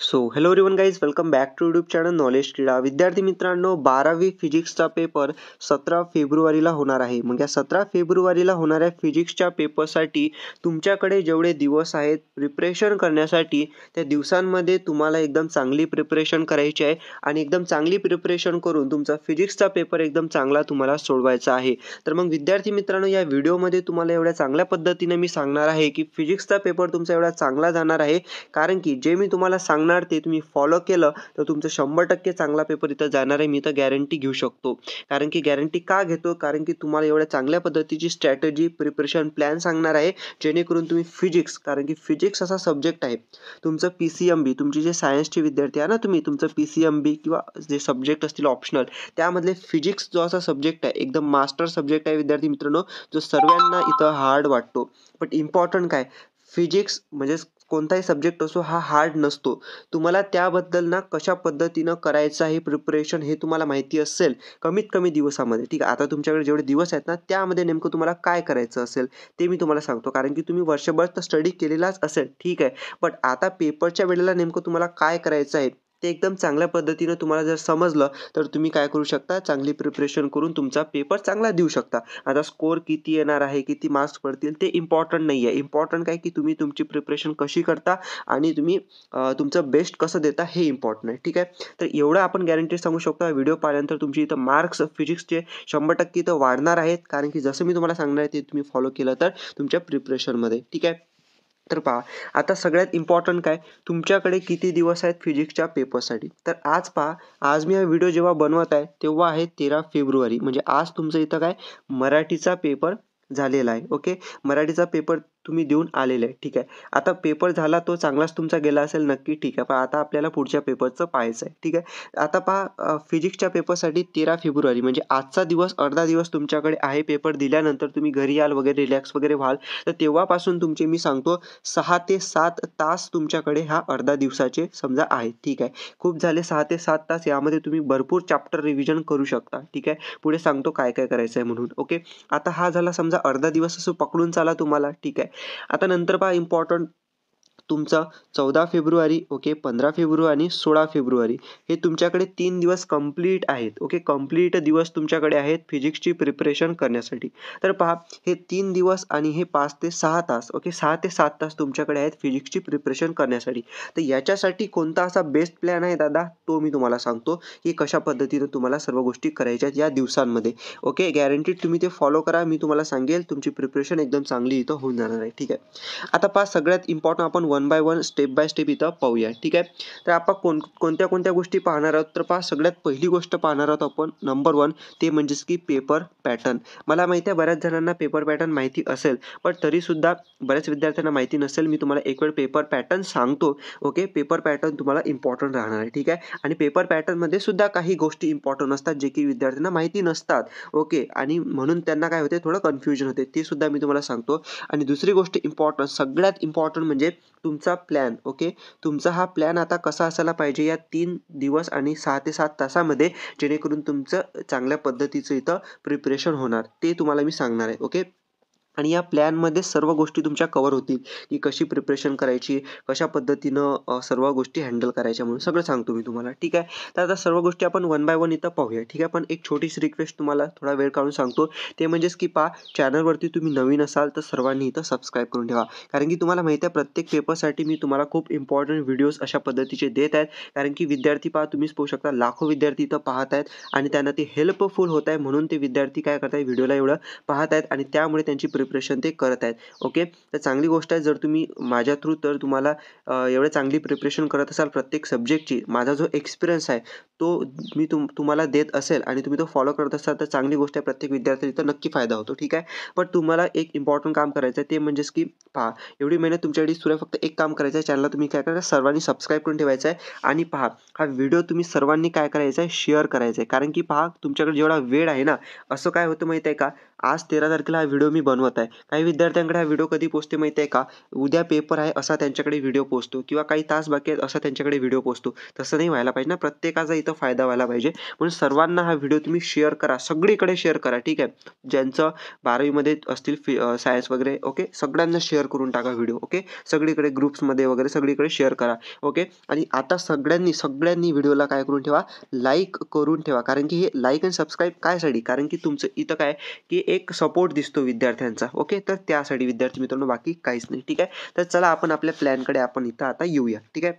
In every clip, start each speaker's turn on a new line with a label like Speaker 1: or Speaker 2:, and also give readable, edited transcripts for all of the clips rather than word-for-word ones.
Speaker 1: Hello everyone guys, welcome back to YouTube channel knowledge Krida. विद्यार्थी मित्रांनो, 12वी फिजिक्सचा पेपर 17 फेब्रुवारीला होणार आहे. मग या 17 फेब्रुवारीला होणाऱ्या फिजिक्सच्या पेपरसाठी तुमच्याकडे जेवढे दिवस आहेत प्रिपरेशन करण्यासाठी, त्या दिवसांमध्ये तुम्हाला एकदम चांगली प्रिपरेशन करायची आहे आणि एकदम चांगली प्रिपरेशन करून तुमचा फिजिक्सचा पेपर एकदम चांगला तुम्हाला सोडवायचा आहे. तर मग विद्यार्थी मित्रांनो, या व्हिडिओमध्ये तुम्हाला एवढ्या चांगल्या पद्धतीने मी सांगणार आहे की फिजिक्सचा पेपर तुमचा एवढा चांगला जाणार आहे, कारण की जे मी तुम्हाला सांगणार ते तुम्ही फॉलो केलं तर तुमचं 100% चांगला पेपर इथं जाणार आहे. मी तर गॅरंटी घेऊ शकतो. कारण की गॅरंटी का घेतो, कारण की तुम्हाला एवढ्या चांगल्या पद्धतीची स्ट्रॅटेजी प्रिपरेशन प्लॅन सांगणार आहे, जेणेकरून तुम्ही फिजिक्स, कारण की फिजिक्स असा सब्जेक्ट आहे तुमचं PCMB, तुमचे जे सायन्सचे विद्यार्थी आहे ना, तुम्ही तुमचं PCMB किंवा जे सब्जेक्ट असतील ऑप्शनल, त्यामधले फिजिक्स जो असा सब्जेक्ट आहे एकदम मास्टर सब्जेक्ट आहे विद्यार्थी मित्रांनो, जो सर्वांना इथं हार्ड वाटतो. बट इम्पॉर्टंट काय, फिजिक्स म्हणजे कोणताही सब्जेक्ट असो हा हार्ड नसतो. तुम्हाला त्याबद्दल ना कशा पद्धतीनं करायचं आहे प्रिपरेशन हे तुम्हाला माहिती असेल कमीत कमी दिवसामध्ये. ठीक आहे, आता तुमच्याकडे जेवढे दिवस आहेत ना, त्यामध्ये नेमकं तुम्हाला काय करायचं असेल ते मी तुम्हाला सांगतो. कारण की तुम्ही वर्षभर तर स्टडी केलेलाच असेल, ठीक आहे, बट आता पेपरच्या वेळेला नेमकं तुम्हाला काय करायचं आहे ते एकदम चांगल्या पद्धतीनं तुम्हाला जर समजलं तर तुम्ही काय करू शकता, चांगली प्रिपरेशन करून तुमचा पेपर चांगला देऊ शकता. आता स्कोर किती येणार आहे, किती मार्क्स पडतील ते इम्पॉर्टंट नाही आहे. इम्पॉर्टंट काय की तुम्ही तुमची प्रिपरेशन कशी करता आणि तुम्ही तुमचं बेस्ट कसं देता हे इम्पॉर्टंट आहे. ठीक आहे, तर एवढं आपण गॅरंटी सांगू शकतो. व्हिडिओ पाहिल्यानंतर तुमची इथं मार्क्स फिजिक्सचे 100% इथं वाढणार आहेत, कारण की जसं मी तुम्हाला सांगणार आहे ते तुम्ही फॉलो केलं तर तुमच्या प्रिपरेशनमध्ये. ठीक आहे, तर पहा, आता सगळ्यात इम्पॉर्टंट काय, तुमच्याकडे किती दिवस आहेत फिजिक्सच्या पेपरसाठी. तर आज पहा, आज मी हा व्हिडिओ जेव्हा बनवत आहे तेव्हा आहे 13 फेब्रुवारी, म्हणजे आज तुमचं इथं काय मराठीचा पेपर झालेला आहे. ओके, मराठीचा पेपर तुम्ही देऊन आलेले आहे. ठीक आहे, आता पेपर झाला तो चांगलाच तुमचा गेला असेल नक्की. ठीक आहे, पण आता आपल्याला पुढच्या पेपरचं पाहायचं आहे. ठीक आहे, आता पहा, फिजिक्सच्या पेपरसाठी 13 फेब्रुवारी म्हणजे आजचा दिवस, अर्धा दिवस तुमच्याकडे आहे. पेपर दिल्यानंतर तुम्ही घरी याल वगैरे, रिलॅक्स वगैरे व्हाल, तर तेव्हापासून तुमचे मी सांगतो 6 ते 7 तास तुमच्याकडे हा अर्धा दिवसाचे समजा आहेत. ठीक आहे, खूप झाले 6 ते 7 तास, यामध्ये तुम्ही भरपूर चॅप्टर रिव्हिजन करू शकता. ठीक आहे, पुढे सांगतो काय काय करायचं आहे म्हणून. ओके, आता हा झाला समजा अर्धा दिवस असं पकडून चाला तुम्हाला. ठीक आहे, आता नंतर पहा इम्पॉर्टंट तुमचा 14 फेब्रुवारी, ओके, 15 फेब्रुवारी आणि 16 फेब्रुवारी हे तुमच्याकडे 3 दिवस कंप्लीट आहेत. ओके, कंप्लीट दिवस तुमच्याकडे आहेत फिजिक्सची प्रिपरेशन करण्यासाठी. तर पहा, हे 3 दिवस आणि हे 5 ते 6 तास, ओके, 6 ते 7 तास तुमच्याकडे आहेत फिजिक्सची प्रिपरेशन करण्यासाठी. तर याच्यासाठी कोणता असा बेस्ट प्लॅन आहे दादा, तो मी तुम्हाला सांगतो की कशा पद्धतीने तुम्हाला सर्व गोष्टी करायच्या आहेत या दिवसांमध्ये. ओके, गॅरंटीड तुम्ही ते फॉलो करा. मी तुम्हाला सांगेल तुमची प्रिपरेशन एकदम चांगली इथं होऊन जाणार आहे. ठीक आहे, आता पहा, सगळ्यात इम्पॉर्टंट आपण one by one, step by step इथं पाहूया. ठीक आहे, तर आपण कोणत्या कोणत्या गोष्टी पाहणार आहोत. तर पहा, सगळ्यात पहिली गोष्ट पाहणार आहोत आपण नंबर 1, ते म्हणजेच की पेपर पॅटर्न. मला माहिती आहे बऱ्याच जणांना पेपर पॅटर्न माहिती असेल, पण तरीसुद्धा बऱ्याच विद्यार्थ्यांना माहिती नसेल. मी तुम्हाला एक वेळ पेपर पॅटर्न सांगतो. ओके, पेपर पॅटर्न तुम्हाला इम्पॉर्टंट राहणार आहे. ठीक आहे, आणि पेपर पॅटर्नमध्ये सुद्धा काही गोष्टी इम्पॉर्टंट असतात जे की विद्यार्थ्यांना माहिती नसतात. ओके, आणि म्हणून त्यांना काय होते, थोडं कन्फ्युजन होते, ते सुद्धा मी तुम्हाला सांगतो. आणि दुसरी गोष्ट इम्पॉर्टंट, सगळ्यात इम्पॉर्टंट म्हणजे तुमचा प्लॅन. ओके, तुमचा हा प्लॅन आता कसा असायला पाहिजे या 3 दिवस आणि 6 ते 7 तासामध्ये, जेणेकरून तुमचं चांगल्या पद्धतीचं इथं प्रिपरेशन होणार, ते तुम्हाला मी सांगणार आहे. ओके, आणि या प्लॅनमध्ये सर्व गोष्टी तुमच्या कव्हर होतील की कशी प्रिपरेशन करायची, कशा पद्धतीनं सर्व गोष्टी हँडल करायच्या, म्हणून सगळं सांगतो मी तुम्हाला. ठीक आहे, तर आता सर्व गोष्टी आपण वन बाय वन इथं पाहूया. ठीक आहे, पण एक छोटीशी रिक्वेस्ट तुम्हाला थोडा वेळ काढून सांगतो, ते म्हणजेच की पहा, चॅनलवरती तुम्ही नवीन असाल तर सर्वांनी इथं सबस्क्राईब करून ठेवा. कारण की तुम्हाला माहिती आहे प्रत्येक पेपरसाठी मी तुम्हाला खूप इम्पॉर्टंट व्हिडिओज अशा पद्धतीचे देत आहेत. कारण की विद्यार्थी पहा, तुम्हीच पाहू शकता, लाखो विद्यार्थी इथं पाहत आहेत आणि त्यांना ते हेल्पफुल होत आहे, म्हणून ते विद्यार्थी काय करत आहेत, व्हिडिओला एवढं पाहत आहेत आणि त्यामुळे त्यांची प्रिपरेशन ते करत आहेत. ओके, तर चांगली गोष्ट आहे. जर तुम्ही माझ्या थ्रू तर तुम्हाला एवढं चांगली प्रिपरेशन करत असाल प्रत्येक सब्जेक्टची, माझा जो एक्सपिरियन्स आहे तो मी तुम्हाला देत असेल आणि तुम्ही तो फॉलो करत असाल, तर चांगली गोष्ट आहे. प्रत्येक विद्यार्थ्याला इथं नक्की फायदा होतो. ठीक आहे, पण तुम्हाला एक इम्पॉर्टंट काम करायचं आहे, ते म्हणजेच की पहा, एवढी मेहनत तुमच्याकडे सुरू आहे, फक्त एक काम करायचं आहे, चॅनलला तुम्ही काय करा, सर्वांनी सबस्क्राईब करून ठेवायचं आहे. आणि पहा, हा व्हिडिओ तुम्ही सर्वांनी काय करायचं आहे, शेअर करायचं आहे. कारण की पहा, तुमच्याकडे जेवढा वेळ आहे ना, असं काय होतं माहिती आहे का, आज 13 तारखेला हा व्हिडिओ मी बनवत आहे. काही विद्यार्थ्यांकडे हा व्हिडिओ कधी पोहोचते माहिती आहे का, उद्या पेपर आहे असा त्यांच्याकडे व्हिडिओ पोहोचतो, किंवा काही तास बाकी आहेत असा त्यांच्याकडे व्हिडिओ पोहोचतो. तसं नाही व्हायला पाहिजे ना, प्रत्येकाचा इथं इथं फायदा व्हायला पाहिजे. म्हणून सर्वांना हा व्हिडिओ तुम्ही शेअर करा, सगळीकडे शेअर करा. ठीक आहे, ज्यांचं 12वीमध्ये असतील सायन्स वगैरे, ओके, सगळ्यांना शेअर करून टाका व्हिडिओ. ओके, सगळीकडे ग्रुप्समध्ये वगैरे सगळीकडे शेअर करा. ओके, आणि आता सगळ्यांनी व्हिडिओला काय करून ठेवा, लाईक करून ठेवा. कारण की हे लाईक आणि सबस्क्राईब कायसाठी, कारण की तुमचं इथं काय की एक सपोर्ट दिसतो विद्यार्थ्यांचा. ओके, तर त्यासाठी विद्यार्थी मित्रांनो, बाकी काहीच नाही. ठीक आहे, तर चला आपण आपल्या प्लॅनकडे आपण इथं आता येऊया. ठीक आहे,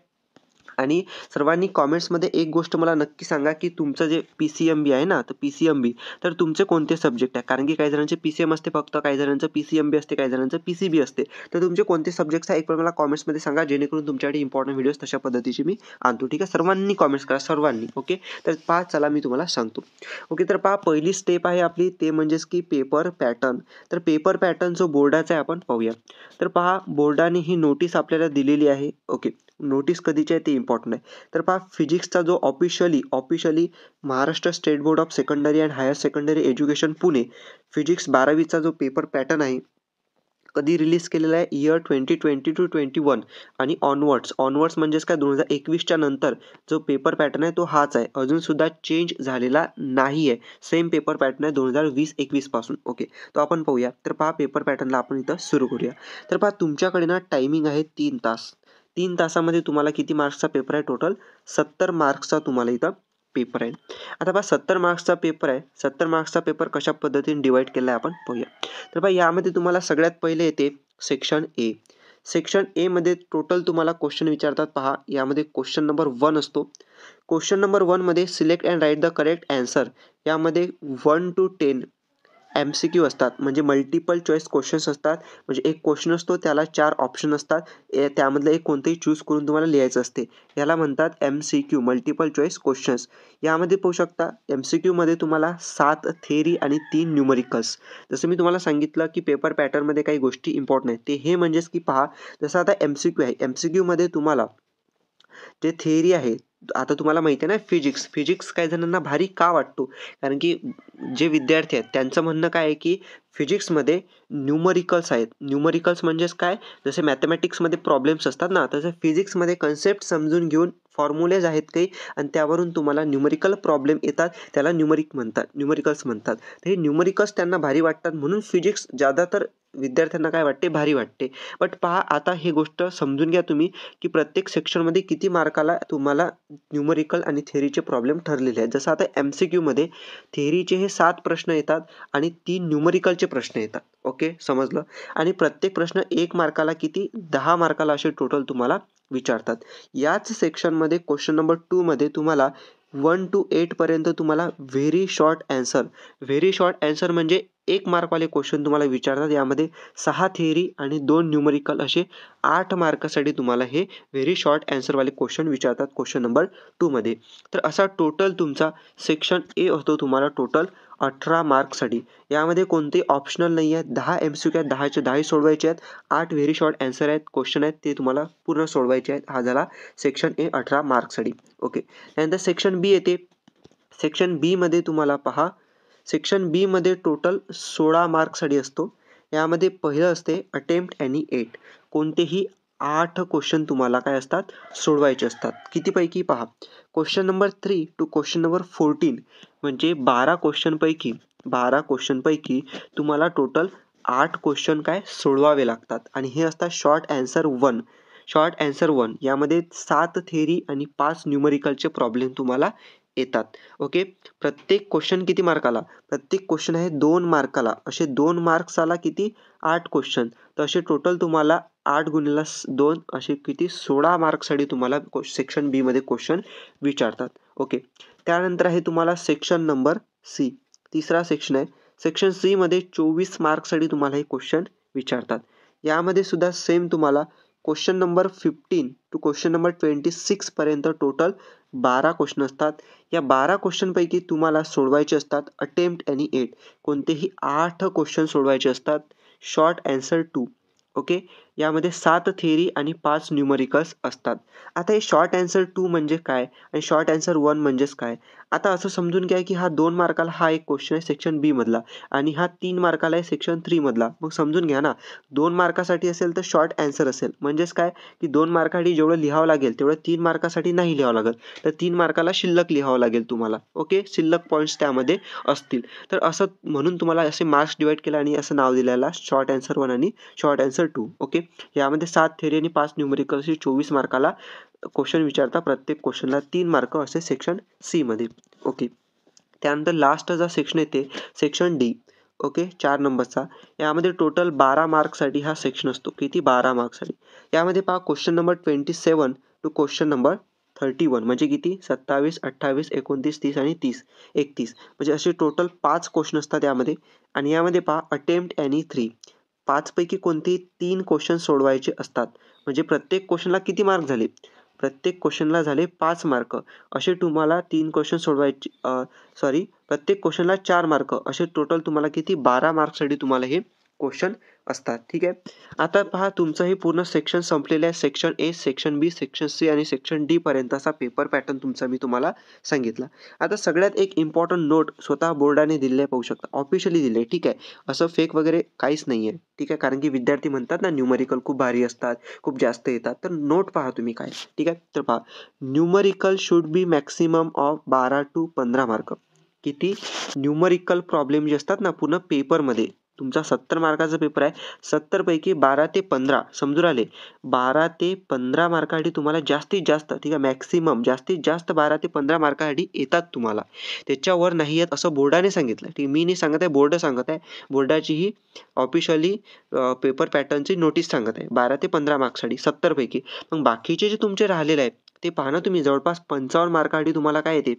Speaker 1: आणि सर्वांनी कॉमेंट्समध्ये एक गोष्ट मला नक्की सांगा की तुमचं जे PCMB आहे ना, तर PCMB तर तुमचे कोणते सब्जेक्ट आहे. कारण की काही जणांचे PCM असते फक्त, काही जणांचं PCMB असते, काही जणांचं PCB असते. तर तुमचे कोणते सब्जेक्ट्स आहे एक पण मला कॉमेंट्समध्ये सांगा, जेणेकरून तुमच्यासाठी इम्पॉर्टंट व्हिडिओज तशा पद्धतीचे मी आणतो. ठीक आहे, सर्वांनी कॉमेंट्स करा, सर्वांनी. ओके, तर पहा, चला मी तुम्हाला सांगतो. ओके, तर पहा, पहिली स्टेप आहे आपली ते म्हणजेच की पेपर पॅटर्न. तर पेपर पॅटर्न जो बोर्डाचा आहे आपण पाहूया. तर पहा, बोर्डाने ही नोटीस आपल्याला दिलेली आहे. ओके, नोटीस कधीची आहे ते इम्पॉर्टंट आहे. तर पहा, फिजिक्सचा जो officially Maharashtra state board of secondary and higher secondary education Pune physics 12वीचा जो पेपर पॅटर्न आहे कधी रिलीज केलेला आहे, इयर 2020 to 21 आणि ऑनवर्ड्स म्हणजेच काय 2021च्या नंतर जो पेपर पॅटर्न आहे तो हाच आहे, अजून सुद्धा चेंज झालेला नाही आहे. सेम पेपर पॅटर्न आहे 2020-21 पासून. ओके, तो आपण पाहूया. तर पहा, पेपर पॅटर्नला आपण इथं सुरू करूया. तर पहा, तुमच्याकडे ना टायमिंग आहे 3 तास. 3 तासामध्ये तुम्हाला किती मार्क्सचा पेपर आहे, टोटल 70 मार्क्सचा तुम्हाला इथं पेपर आहे. आता पहा, 70 मार्क्सचा पेपर आहे. 70 मार्क्सचा पेपर कशा पद्धतीने डिवाइड केला आहे आपण पाहूया. तर पहा, यामध्ये तुम्हाला सगळ्यात पहिले येते सेक्शन ए. सेक्शन ए मध्ये टोटल तुम्हाला क्वेश्चन विचारतात. पहा, यामध्ये क्वेश्चन नंबर 1 असतो. क्वेश्चन नंबर 1 मध्ये select and write the correct answer. यामध्ये 1 to 10 MCQ असतात, म्हणजे मल्टिपल चॉईस क्वेश्चन्स असतात. म्हणजे एक क्वेश्चन असतो, त्याला 4 ऑप्शन असतात, त्यामधलं एक कोणतेही चूज करून तुम्हाला लिहायचं असते. याला म्हणतात MCQ, मल्टिपल चॉईस क्वेश्चन्स. यामध्ये पाहू शकता, MCQ मध्ये तुम्हाला 7 थेअरी आणि 3 न्यूमरिकल्स. जसं मी तुम्हाला सांगितलं की पेपर पॅटर्नमध्ये काही गोष्टी इम्पॉर्टंट आहेत, ते हे म्हणजेच की पहा, जसं आता MCQ आहे, MCQ मध्ये तुम्हाला जे थेअरी आहे, आता तुम्हाला माहिती आहे ना, फिजिक्स काही जणांना भारी का वाटतो, कारण की जे विद्यार्थी आहेत त्यांचं म्हणणं काय आहे की फिजिक्समध्ये न्यूमरिकल्स आहेत. न्यूमरिकल्स म्हणजेच काय, जसे मॅथमॅटिक्समध्ये प्रॉब्लेम्स असतात ना, तसं फिजिक्समध्ये कन्सेप्ट समजून घेऊन फॉर्म्युलेज आहेत काही, आणि त्यावरून तुम्हाला न्यूमरिकल प्रॉब्लेम येतात, त्याला न्यूमरिकल्स म्हणतात. तर हे न्यूमरिकल्स त्यांना भारी वाटतात, म्हणून फिजिक्स ज्यादातर विद्यार्थ्यांना काय वाटते, भारी वाटते. बट पहा, आता ही गोष्ट समजून घ्या तुम्ही की प्रत्येक सेक्शनमध्ये किती मार्काला तुम्हाला न्यूमरिकल आणि थेअरीचे प्रॉब्लेम ठरलेले आहेत. जसं आता MCQ मध्ये थेअरीचे हे 7 प्रश्न येतात आणि 3 न्यूमरिकलचे प्रश्न येतात. ओके, समजलं. आणि प्रत्येक प्रश्न 1 मार्काला किती, 10 मार्काला असे टोटल तुम्हाला विचारतात. याच सेक्शनमध्ये क्वेश्चन नंबर 2 मध्ये तुम्हाला 1 to 8 पर्यंत तुम्हाला व्हेरी शॉर्ट आन्सर म्हणजे 1 मार्कवाले क्वेश्चन तुम्हाला विचारतात. यामध्ये 6 थेअरी आणि 2 न्यूमरिकल असे 8 मार्कासाठी तुम्हाला हे व्हेरी शॉर्ट आन्सरवाले क्वेश्चन विचारतात क्वेश्चन नंबर 2 मध्ये. तर असा टोटल तुमचा सेक्शन ए होतो तुम्हाला टोटल 18 मार्क्ससाठी. यामध्ये कोणते ऑप्शनल नाही आहेत. 10 MCQ आहेत, 10चे 10 सोडवायचे आहेत. 8 व्हेरी शॉर्ट आन्सर आहेत, क्वेश्चन आहेत, ते तुम्हाला पूर्ण सोडवायचे आहेत. हा झाला सेक्शन ए 18 मार्क्ससाठी. ओके, त्यानंतर सेक्शन बी येते. सेक्शन बी मध्ये तुम्हाला पहा, सेक्शन बी मध्ये टोटल 16 मार्क्ससाठी असतो. यामध्ये पहिलं असते अटेम्प्ट एनी 8. कोणतेही 8 क्वेश्चन तुम्हाला काय असतात, सोडवायचे असतात. कितीपैकी पहा, question number 3 to question number 14 म्हणजे 12 क्वेश्चनपैकी तुम्हाला टोटल 8 क्वेश्चन काय सोडवावे लागतात. आणि हे असतात शॉर्ट आन्सर 1. यामध्ये 7 थेअरी आणि 5 न्यूमरिकलचे प्रॉब्लेम तुम्हाला येतात. ओके, प्रत्येक क्वेश्चन किती मार्काला, प्रत्येक क्वेश्चन आहे 2 मार्काला. असे 2 मार्क्साला किती, 8 क्वेश्चन. तर असे टोटल तुम्हाला 8 गुणिले 2 असे किती, 16 मार्क्ससाठी तुम्हाला सेक्शन बी मध्ये क्वेश्चन विचारतात. ओके, त्यानंतर आहे तुम्हाला सेक्शन नंबर सी. तिसरा सेक्शन आहे. सेक्शन सी मध्ये 24 मार्क्ससाठी तुम्हाला हे क्वेश्चन विचारतात. यामध्ये सुद्धा सेम तुम्हाला question number 15 to question number 26 पर्यंत टोटल 12 क्वेश्चन असतात. या 12 क्वेश्चनपैकी तुम्हाला सोडवायचे असतात अटेम्प्ट एनी 8. कोणतेही 8 क्वेश्चन सोडवायचे असतात. Short answer 2. ओके, यामध्ये 7 थिअरी आणि 5 न्यूमरिकल्स असतात. आता हे शॉर्ट आन्सर 2 म्हणजे काय आणि शॉर्ट आन्सर 1 म्हणजेच काय? आता असं समजून घ्या की हा 2 मार्काला हा एक क्वेश्चन आहे सेक्शन बी मधला आणि हा 3 मार्काला आहे सेक्शन 3 मधला. मग समजून घ्या ना, 2 मार्कासाठी असेल तर शॉर्ट आन्सर असेल. म्हणजेच काय की 2 मार्कासाठी जेवढं लिहावं लागेल तेवढं 3 मार्कासाठी नाही लिहावं लागेल. तर 3 मार्काला शिल्लक लिहावं लागेल तुम्हाला. ओके, शिल्लक पॉईंट्स त्यामध्ये असतील. तर असं म्हणून तुम्हाला असे मार्क्स डिवाइड केले आणि असं नाव दिलेलं शॉर्ट आन्सर 1 आणि शॉर्ट आन्सर 2. ओके, यामध्ये 7 थिअरी आणि 5 न्यूमरिकल असे 24 मार्काला क्वेश्चन विचारता. प्रत्येक क्वेश्चनला 3 मार्क असे सेक्शन सी मध्ये. ओके, त्यानंतर लास्टचा सेक्शन येते सेक्शन डी. ओके, 4 नंबरचा. यामध्ये टोटल 12 मार्कसाठी हा सेक्शन असतो. किती? 12 मार्कसाठी. यामध्ये पहा question number 27 to question number 31 म्हणजे किती? 27, 28, 29, 30 आणि 31 म्हणजे असे टोटल 5 क्वेश्चन असतात यामध्ये. आणि यामध्ये पहा अटेम्प्ट एनी 3. 5 पैकी कोणतेही 3 क्वेश्चन सोडवायचे असतात. म्हणजे प्रत्येक क्वेश्चनला किती मार्क झाले? प्रत्येक क्वेश्चनला झाले 5 मार्क. असे तुम्हाला 3 क्वेश्चन सोडवायचे, प्रत्येक क्वेश्चनला 4 मार्क. असे टोटल तुम्हाला किती? 12 मार्कसाठी तुम्हाला हे क्वेश्चन असतात. ठीक आहे. आता पहा तुमचं हे पूर्ण सेक्शन संपलेलं आहे. Section A, section B, section C आणि सेक्शन डी पर्यंतचा पेपर पॅटर्न तुमचा मी तुम्हाला सांगितला. आता सगळ्यात एक इम्पॉर्टंट नोट स्वतः बोर्डाने दिले पाहू शकता. ऑफिशियली दिले. ठीक आहे. असं फेक वगैरे काहीच नाही आहे. ठीक आहे. कारण की विद्यार्थी म्हणतात ना न्यूमरिकल खूप भारी असतात, खूप जास्त येतात. तर नोट पहा तुम्ही काय. ठीक आहे. तर पहा numerical should be maximum of 12 to 15 mark. किती? न्यूमरिकल प्रॉब्लेम जे असतात ना पूर्ण पेपरमध्ये, तुमचा 70 मार्काचा पेपर आहे. 70 पैकी 12 ते 15 समजून आले. 12 ते 15 मार्कासाठी तुम्हाला जास्तीत जास्त, ठीक आहे, मॅक्सिमम जास्तीत जास्त 12 ते 15 मार्कासाठी येतात तुम्हाला. त्याच्यावर नाही येत असं बोर्डाने सांगितलं. ठीक, मी नाही सांगत आहे, बोर्ड सांगत आहे. बोर्डाची ही ऑफिशियली पेपर पॅटर्नची नोटीस सांगत आहे. 12 ते 15 मार्क्ससाठी 70 पैकी. मग बाकीचे जे तुमचे राहिलेले आहेत ते पहा ना तुम्ही. जवळपास 55 मार्कासाठी तुम्हाला काय येते?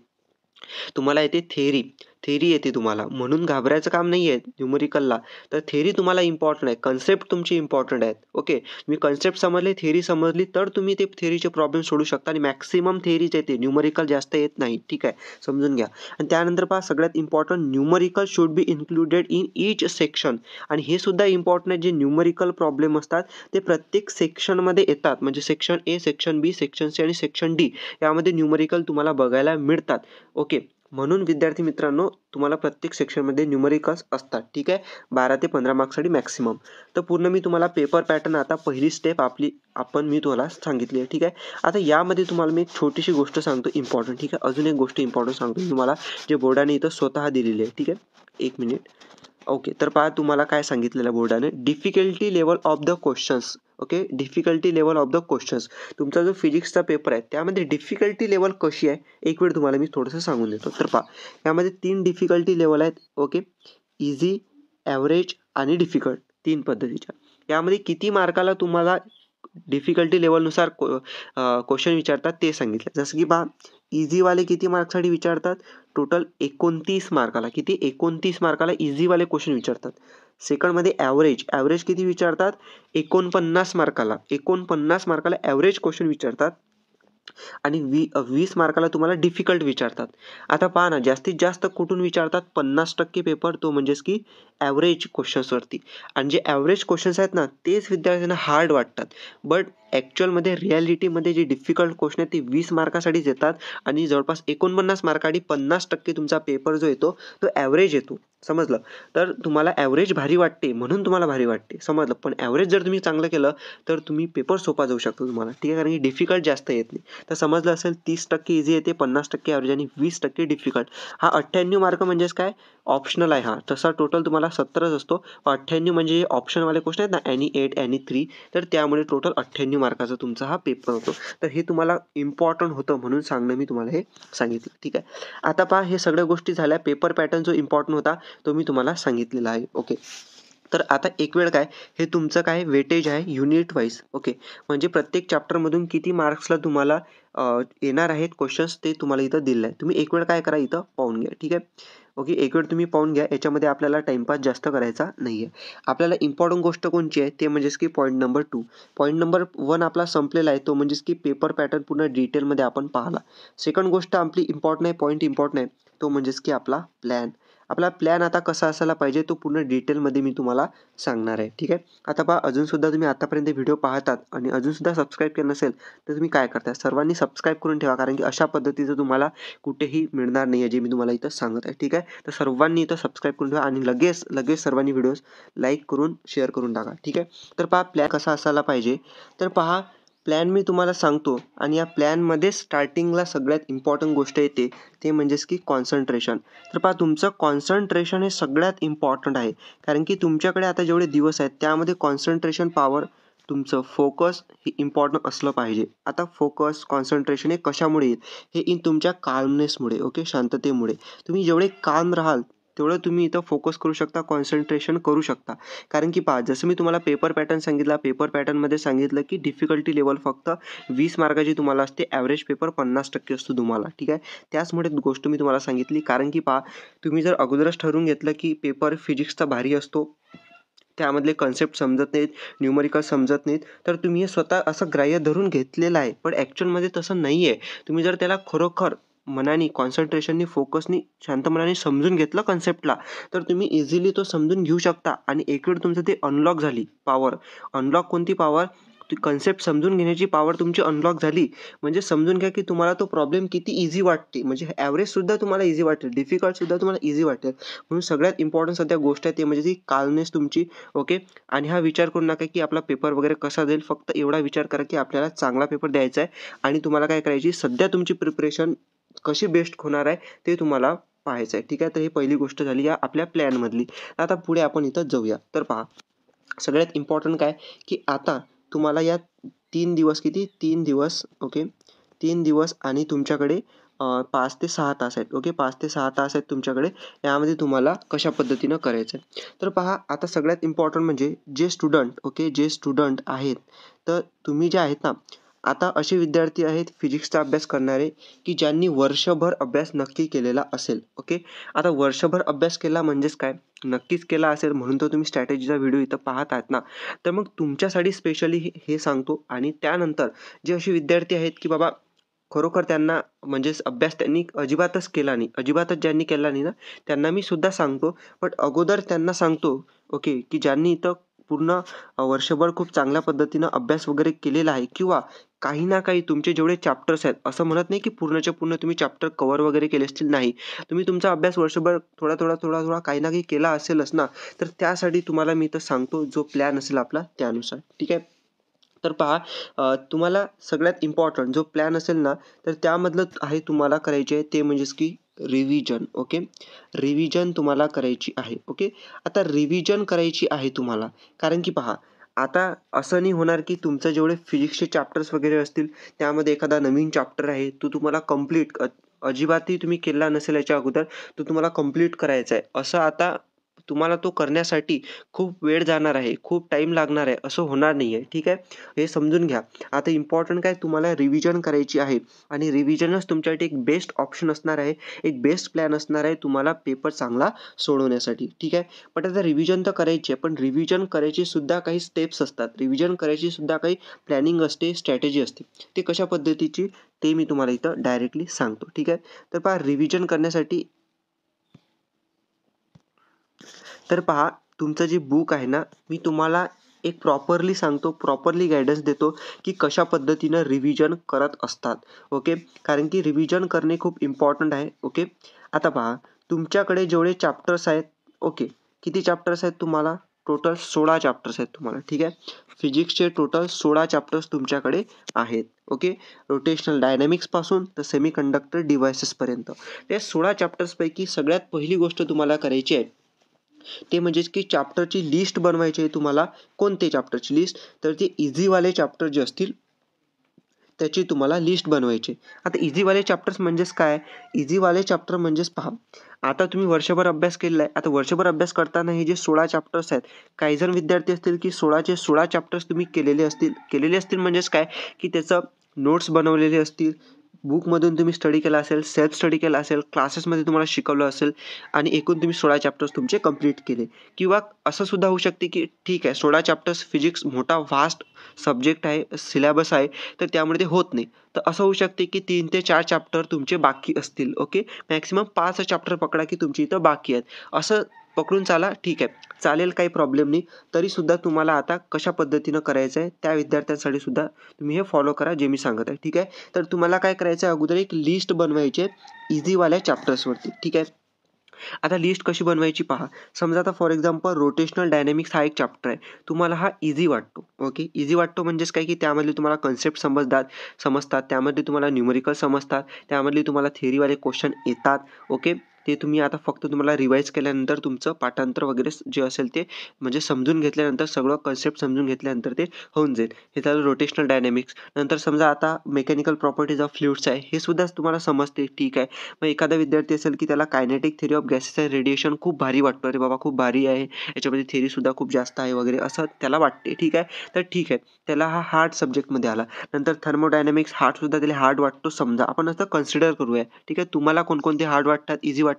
Speaker 1: तुम्हाला येते थेरी. थेरी येते तुम्हाला. म्हणून घाबरायचं काम नाही आहे न्यूमरिकलला. तर थेरी तुम्हाला इम्पॉर्टंट आहे. कन्सेप्ट तुमची इम्पॉर्टंट आहेत. ओके, तुम्ही कन्सेप्ट समजले, थेरी समजली तर तुम्ही ते थेरीचे प्रॉब्लेम सोडू शकता. आणि मॅक्सिमम थेरीच येते, न्यूमरिकल जास्त येत नाही. ठीक आहे, समजून घ्या. आणि त्यानंतर पहा सगळ्यात important, numerical should be included in each section. आणि हे सुद्धा इम्पॉर्टंट आहे, जे न्यूमरिकल प्रॉब्लेम असतात ते प्रत्येक सेक्शनमध्ये येतात. म्हणजे section A, section B, section C आणि सेक्शन डी यामध्ये न्यूमरिकल तुम्हाला बघायला मिळतात. ओके, म्हणून विद्यार्थी मित्रांनो तुम्हाला प्रत्येक सेक्शनमध्ये न्यूमरिकल्स असतात. ठीक आहे, 12 ते 15 मार्क्ससाठी मॅक्सिमम. तर पूर्ण मी तुम्हाला पेपर पॅटर्न आता पहिली स्टेप मी तुम्हाला सांगितली आहे. ठीक आहे. आता यामध्ये तुम्हाला मी एक छोटीशी गोष्ट सांगतो इम्पॉर्टंट. ठीक आहे, अजून एक गोष्ट इम्पॉर्टंट सांगतो तुम्हाला, जे बोर्डाने इथं स्वतः दिलेली आहे. ठीक आहे, एक मिनिट. ओके, तर पहा तुम्हाला काय सांगितलेलं बोर्डाने, difficulty level of the questions. Okay, difficulty level of the questions. तुमचा जो फिजिक्सचा पेपर आहे त्यामध्ये डिफिकल्टी लेवल कशी आहे एक वेळ तुम्हाला मी थोडंसं सांगून देतो. तर पहा यामध्ये 3 डिफिकल्टी लेवल आहेत. ओके, इझी, ॲव्हरेज आणि डिफिकल्ट, 3 पद्धतीच्या. यामध्ये किती मार्काला तुम्हाला डिफिकल्टी लेवलनुसार क्वेश्चन विचारतात ते सांगितलं. जसं की पहा इझीवाले किती मार्क्ससाठी विचारतात? टोटल 29 मार्काला. किती? 29 मार्काला इझीवाले क्वेश्चन विचारतात. सेकंडमध्ये ॲव्हरेज किती विचारतात? 49 मार्काला. 49 मार्काला ॲव्हरेज क्वेश्चन विचारतात. आणि 20 मार्काला तुम्हाला डिफिकल्ट विचारतात. आता पहा ना, जास्तीत जास्त कुठून विचारतात? 50% पेपर तो म्हणजेच की ॲव्हरेज क्वेश्चन्सवरती. आणि जे ॲव्हरेज क्वेश्चन्स आहेत ना तेच विद्यार्थ्यांना हार्ड वाटतात. बट ॲक्च्युअलमध्ये रिॲलिटीमध्ये जे डिफिकल्ट क्वेश्चन आहेत ते 20 मार्कासाठीच येतात. आणि जवळपास 49 मार्कासाठी 50% तुमचा पेपर जो येतो तो ॲव्हरेज येतो. समजलं? तर तुम्हाला ॲव्हरेज भारी वाटते म्हणून तुम्हाला भारी वाटते. समजलं? पण ॲव्हरेज जर तुम्ही चांगलं केलं तर तुम्ही पेपर सोपा जाऊ शकतो तुम्हाला. ठीक आहे, कारण की डिफिकल्ट जास्त येत नाही. तर समजलं असेल, 30% इझी येते, 50% ॲव्हरेज आणि 20% डिफिकल्ट. हा 98 मार्क म्हणजेच काय? ऑप्शनल आहे हा. तसा टोटल तुम्हाला 70च असतो. 98 म्हणजे ऑप्शनवाले क्वेश्चन आहेत ना, एनी 8, एनी 3, तर त्यामुळे टोटल 98 मार्काचा तुमचा हा पेपर होतो. तर हे तुम्हाला इम्पॉर्टंट होतं म्हणून सांगणं मी तुम्हाला हे सांगितलं. ठीक आहे. आता पहा हे सगळ्या गोष्टी झाल्या. पेपर पॅटर्न जो इम्पॉर्टंट होता तो मी तुम्हाला सांगितलेला आहे. ओके, तर आता एक वेळ काय, हे तुमचं काय वेटेज आहे युनिट वाईज. ओके, म्हणजे प्रत्येक चॅप्टरमधून किती मार्क्सला तुम्हाला येणार आहेत क्वेश्चन्स ते तुम्हाला इथं दिलं आहे. तुम्ही एक वेळ काय करा, इथं पाहून घ्या. ठीक आहे. ओके, एक वेळ तुम्ही पाहून घ्या. याच्यामध्ये आपल्याला टाइमपास जास्त करायचा नाही आहे. आपल्याला इम्पॉर्टंट गोष्ट कोणची आहे ते म्हणजेच की पॉईंट नंबर 2. पॉईंट नंबर 1 आपला संपलेला आहे, तो म्हणजेच की पेपर पॅटर्न पूर्ण डिटेलमध्ये आपण पाहिला. सेकंड गोष्ट आपली इम्पॉर्टंट आहे, पॉईंट इम्पॉर्टंट आहे, तो म्हणजेच की आपला प्लॅन. आपला प्लॅन आता कसा असायला पाहिजे तो पूर्ण डिटेलमध्ये मी तुम्हाला सांगणार आहे. ठीक आहे. आता पहा, अजूनसुद्धा तुम्ही आतापर्यंत व्हिडिओ पाहतात आणि अजूनसुद्धा सबस्क्राईब केलं नसेल तर तुम्ही काय करताय, सर्वांनी सबस्क्राईब करून ठेवा, कारण की अशा पद्धतीचं तुम्हाला कुठेही मिळणार नाही आहे जे मी तुम्हाला इथं सांगत आहे. ठीक आहे. तर सर्वांनी इथं सबस्क्राईब करून ठेवा आणि लगेच सर्वांनी व्हिडिओज लाईक करून शेअर करून टाका. ठीक आहे. तर पहा, प्लॅन कसा असायला पाहिजे. तर पहा, प्लॅन मी तुम्हाला सांगतो आणि या प्लॅनमध्ये स्टार्टिंगला सगळ्यात इम्पॉर्टंट गोष्ट येते ते म्हणजेच की कॉन्सन्ट्रेशन. तर पहा, तुमचं कॉन्सन्ट्रेशन हे सगळ्यात इम्पॉर्टंट आहे, कारण की तुमच्याकडे आता जेवढे दिवस आहेत त्यामध्ये कॉन्सन्ट्रेशन पॉवर, तुमचं फोकस हे इम्पॉर्टंट असलं पाहिजे. आता फोकस, कॉन्सन्ट्रेशन हे कशामुळे येईल, हे इन तुमच्या काल्मनेसमुळे, ओके, शांततेमुळे. तुम्ही जेवढे काम राहाल तेवढं तुम्ही इथं फोकस करू शकता, कॉन्सन्ट्रेशन करू शकता. कारण की पहा, जसं मी तुम्हाला पेपर पॅटर्न सांगितला, पेपर पॅटर्नमध्ये सांगितलं की डिफिकल्टी लेवल फक्त 20 मार्काची तुम्हाला असते, ॲव्हरेज पेपर 50% असतो तुम्हाला. ठीक आहे. त्याचमुळे गोष्ट मी तुम्हाला सांगितली, कारण की पहा, तुम्ही जर अगोदरच ठरवून घेतलं की पेपर फिजिक्सचा भारी असतो, त्यामधले कन्सेप्ट समजत नाहीत, न्यूमरिकल समजत नाहीत, तर तुम्ही हे स्वतः असं ग्राह्य धरून घेतलेलं आहे, पण ॲक्च्युअलमध्ये तसं नाही आहे. तुम्ही जर त्याला खरोखर मनाने, कॉन्सन्ट्रेशननी, फोकसनी, शांत मनाने समजून घेतलं कन्सेप्टला, तर तुम्ही इझिली तो समजून घेऊ शकता आणि एक वेळ तुमचं ते अनलॉक झाली पॉवर. अनलॉक कोणती पॉवर? ती कन्सेप्ट समजून घेण्याची पॉवर तुमची अनलॉक झाली, म्हणजे समजून घ्या की तुम्हाला तो प्रॉब्लेम किती इझी वाटते. म्हणजे ॲव्हरेजसुद्धा तुम्हाला इझी वाटेल, डिफिकल्टसुद्धा तुम्हाला इझी वाटेल. म्हणून सगळ्यात इम्पॉर्टंट सध्या गोष्ट आहे ते म्हणजे ती काल्मनेस तुमची, ओके. आणि हा विचार करू नका की आपला पेपर वगैरे कसा जाईल, फक्त एवढा विचार करा की आपल्याला चांगला पेपर द्यायचा आहे आणि तुम्हाला काय करायची, सध्या तुमची प्रिपरेशन कशी बेस्ट होणार आहे ते तुम्हाला पाहायचं आहे. ठीक आहे. तर ही पहिली गोष्ट झाली या आपल्या प्लॅनमधली. आता पुढे आपण इथं जाऊया. तर पहा, सगळ्यात इम्पॉर्टंट काय की आता तुम्हाला या 3 दिवस, किती 3 दिवस, ओके, 3 दिवस आणि तुमच्याकडे 5 ते 6 तास आहेत, ओके. 5 ते 6 तास आहेत तुमच्याकडे. यामध्ये तुम्हाला कशा पद्धतीनं करायचं आहे. तर पहा, आता सगळ्यात इम्पॉर्टंट म्हणजे जे स्टुडंट, ओके, जे स्टुडंट आहेत, तर तुम्ही जे आहेत ना, आता असे विद्यार्थी आहेत फिजिक्सचा अभ्यास करणारे की ज्यांनी वर्षभर अभ्यास नक्की केलेला असेल, ओके. आता वर्षभर अभ्यास केला म्हणजेच काय, नक्कीच केला असेल म्हणून तर तुम्ही स्ट्रॅटेजीचा व्हिडिओ इथं पाहत आहात ना. तर मग तुमच्यासाठी स्पेशली हे सांगतो. आणि त्यानंतर जे असे विद्यार्थी आहेत की बाबा खरोखर त्यांना म्हणजेच अभ्यास त्यांनी अजिबातच केला नाही, अजिबातच ज्यांनी केला नाही ना, त्यांना मी सुद्धा सांगतो. बट अगोदर त्यांना सांगतो, ओके, की ज्यांनी इथं पूर्ण वर्षभर खूप चांगल्या पद्धतीनं अभ्यास वगैरे केलेला आहे किंवा काही ना काही तुमचे जेवढे चॅप्टर्स आहेत, असं म्हणत नाही की पूर्णच्या पूर्ण तुम्ही चॅप्टर कव्हर वगैरे केले असतील, नाही. तुम्ही तुमचा अभ्यास वर्षभर थोडा काही ना काही केला असेलच ना, तर त्यासाठी तुम्हाला मी इथं सांगतो जो प्लॅन असेल आपला त्यानुसार. ठीक आहे. तर पहा, तुम्हाला सगळ्यात इम्पॉर्टंट जो प्लॅन असेल ना, तर त्यामधलं आहे तुम्हाला करायचे आहे ते म्हणजेच की रिव्हिजन, ओके. रिव्हिजन तुम्हाला करायची आहे, ओके. आता रिव्हिजन करायची आहे तुम्हाला, कारण की पहा, आता असं नाही होणार की तुमचं जेवढे फिजिक्सचे चॅप्टर्स वगैरे असतील त्यामध्ये एखादा नवीन चॅप्टर आहे तो तुम्हाला कंप्लीट अजिबातही तुम्ही केला नसेल याच्या अगोदर, तो तुम्हाला कंप्लीट करायचा आहे. असं आता तुम्हाला तो करण्यासाठी खूप वेळ जाणार आहे, खूप टाईम लागणार आहे, असं होणार नाही आहे. ठीक आहे. हे समजून घ्या. आता इम्पॉर्टंट काय, तुम्हाला रिव्हिजन करायची आहे आणि रिव्हिजनच तुमच्यासाठी एक बेस्ट ऑप्शन असणार आहे, एक बेस्ट प्लॅन असणार आहे तुम्हाला पेपर चांगला सोडवण्यासाठी. ठीक आहे. पण आता रिव्हिजन तर करायची आहे, पण रिव्हिजन करायची सुद्धा काही स्टेप्स असतात, रिव्हिजन करायची सुद्धा काही प्लॅनिंग असते, स्ट्रॅटेजी असते. ते कशा पद्धतीची ते मी तुम्हाला इथं डायरेक्टली सांगतो. ठीक आहे. तर पहा, रिव्हिजन करण्यासाठी, तर पहा, तुमचं जे बुक आहे ना, मी तुम्हाला एक प्रॉपरली सांगतो, प्रॉपरली गाईडन्स देतो की कशा पद्धतीनं रिव्हिजन करत असतात, ओके. कारण की रिव्हिजन करणे खूप इम्पॉर्टंट आहे, ओके. आता पहा, तुमच्याकडे जेवढे चॅप्टर्स आहेत, ओके, किती चॅप्टर्स आहेत तुम्हाला, टोटल 16 चॅप्टर्स आहेत तुम्हाला. ठीक आहे. फिजिक्सचे टोटल 16 चॅप्टर्स तुमच्याकडे आहेत, ओके. रोटेशनल डायनॅमिक्सपासून तर सेमीकंडक्टर डिव्हायसेसपर्यंत. त्या 16 चॅप्टर्सपैकी सगळ्यात पहिली गोष्ट तुम्हाला करायची आहे ते म्हणजेच की चॅप्टरची लिस्ट बनवायची आहे तुम्हाला. कोणते चॅप्टरची लिस्ट, तर ते इझीवाले चॅप्टर जे असतील त्याची तुम्हाला लिस्ट बनवायची. आता इझीवाले चॅप्टर्स म्हणजेच काय, इझीवाले चॅप्टर म्हणजेच पहा, आता तुम्ही वर्षभर अभ्यास केलेला आहे. आता वर्षभर अभ्यास करताना हे जे 16 चॅप्टर्स आहेत, काही जण विद्यार्थी असतील की 16चे 16 चॅप्टर्स तुम्ही केलेले असतील म्हणजेच काय की त्याचं नोट्स बनवलेले असतील, बुकमधून तुम्ही स्टडी केला असेल, सेल्फ स्टडी केला असेल, क्लासेसमध्ये तुम्हाला शिकवलं असेल आणि एकूण तुम्ही 16 चॅप्टर्स तुमचे कंप्लीट केले. किंवा असं सुद्धा होऊ शकते की ठीक आहे 16 चॅप्टर्स फिजिक्स मोठा व्हास्ट सब्जेक्ट आहे, सिलेबस आहे, तर त्यामुळे ते होत नाही. तर असं होऊ शकते की 3 ते 4 चॅप्टर तुमचे बाकी असतील. ओके, मॅक्सिमम 5 चॅप्टर पकडा की तुमची इथं बाकी आहेत. असं पकडून चाला, ठीक आहे, चालेल, काही प्रॉब्लेम नाही. तरीसुद्धा तुम्हाला आता कशा पद्धतीनं करायचं आहे त्या विद्यार्थ्यांसाठी सुद्धा तुम्ही हे फॉलो करा जे मी सांगत आहे. ठीक आहे, तर तुम्हाला काय करायचं आहे, अगोदर एक लिस्ट बनवायची आहे इझीवाल्या चॅप्टर्सवरती. ठीक आहे, आता लिस्ट कशी बनवायची पहा. समजा आता फॉर एक्झाम्पल रोटेशनल डायनॅमिक्स हा एक चॅप्टर आहे, तुम्हाला हा इझी वाटतो. ओके, इझी वाटतो म्हणजेच काय की त्यामधले तुम्हाला कन्सेप्ट समजतात, त्यामध्ये तुम्हाला न्यूमेरिकल समजतात, त्यामधले तुम्हाला थेअरीवाले क्वेश्चन येतात. ओके, ते तुम्ही आता फक्त तुम्हाला रिवाईज केल्यानंतर तुमचं पाठांतर वगैरे जे असेल ते म्हणजे समजून घेतल्यानंतर, सगळं कन्सेप्ट समजून घेतल्यानंतर ते होऊन जाईल. हे झालं रोटेशनल डायनॅमिक्स. नंतर समजा आता मेकॅनिकल प्रॉपर्टीज ऑफ फ्लुइड्स आहे, हे सुद्धा तुम्हाला समजते. ठीक आहे, मग एखादा विद्यार्थी असेल की त्याला kinetic theory of gases and radiation खूप भारी वाटतं, अरे बाबा खूप भारी आहे, याच्यामध्ये थेअरीसुद्धा खूप जास्त आहे वगैरे असं त्याला वाटते. ठीक आहे, तर ठीक आहे, त्याला हा हार्ड सब्जेक्टमध्ये आला. नंतर थर्मोडायनॅमिक्स हार्डसुद्धा त्याला हार्ड वाटतो समजा, आपण असं कन्सिडर करूया. ठीक आहे, तुम्हाला कोणकोणते हार्ड वाटतात, इझी वाटतात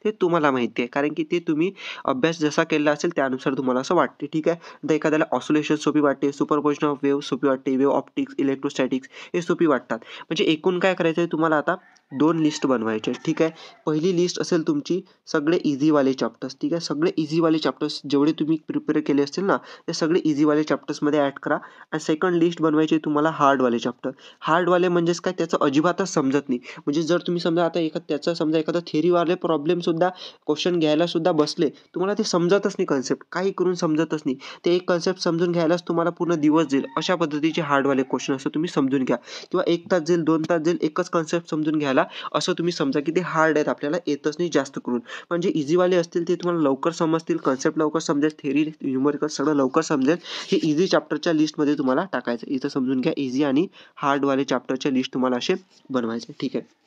Speaker 1: ते तुम्हाला माहिती आहे, कारण की ते तुम्ही अभ्यास जसा केला असेल त्यानुसार तुम्हाला असं वाटते. ठीक आहे, तर एखाद्याला ऑसोलेशन सोपी वाटते, सुपरपोजिशन ऑफ वेव्ह सोपी वाटते, वेव्ह ऑप्टिक्स, इलेक्ट्रोस्टॅटिक्स हे सोपी वाटतात. म्हणजे एकूण काय करायचं आहे तुम्हाला आता, 2 लिस्ट बनवायचे. ठीक आहे, पहिली लिस्ट असेल तुमची सगळे इझीवाले चॅप्टर्स. ठीक आहे, सगळे इझीवाले चॅप्टर्स जेवढे तुम्ही प्रिपेअर केले असतील ना, ते सगळे इझीवाले चॅप्टर्समध्ये ॲड करा. आणि सेकंड लिस्ट बनवायची तुम्हाला हार्डवाले चॅप्टर. हार्डवाले म्हणजेच काय, त्याचं अजिबातच समजत नाही. म्हणजे जर तुम्ही समजा आता एखादा थेअरीवाले प्रॉब्लेमसुद्धा क्वेश्चन घ्यायला सुद्धा बसले, तुम्हाला ते समजतच नाही, कन्सेप्ट काही करून समजतच नाही, ते एक कन्सेप्ट समजून घ्यायलाच तुम्हाला पूर्ण दिवस जाईल. अशा पद्धतीचे हार्डवाले क्वेश्चन असं तुम्ही समजून घ्या. किंवा 1 तास जाईल, 2 तास जाईल एकच कन्सेप्ट समजून घ्यायला, असं तुम्ही समजा की ते हार्ड आहेत, आपल्याला येतच नाही जास्त करून. म्हणजे इझीवाले असतील ते तुम्हाला लवकर समजतील, कन्सेप्ट लवकर समजेल, थेअरी न्यूमेरिकल सगळं लवकर समजेल. हे इझी चॅप्टरच्या लिस्टमध्ये तुम्हाला टाकायचं. इथं समजून घ्या, इझी आणि हार्डवाले चॅप्टरच्या लिस्ट तुम्हाला असे बनवायचे. ठीक आहे,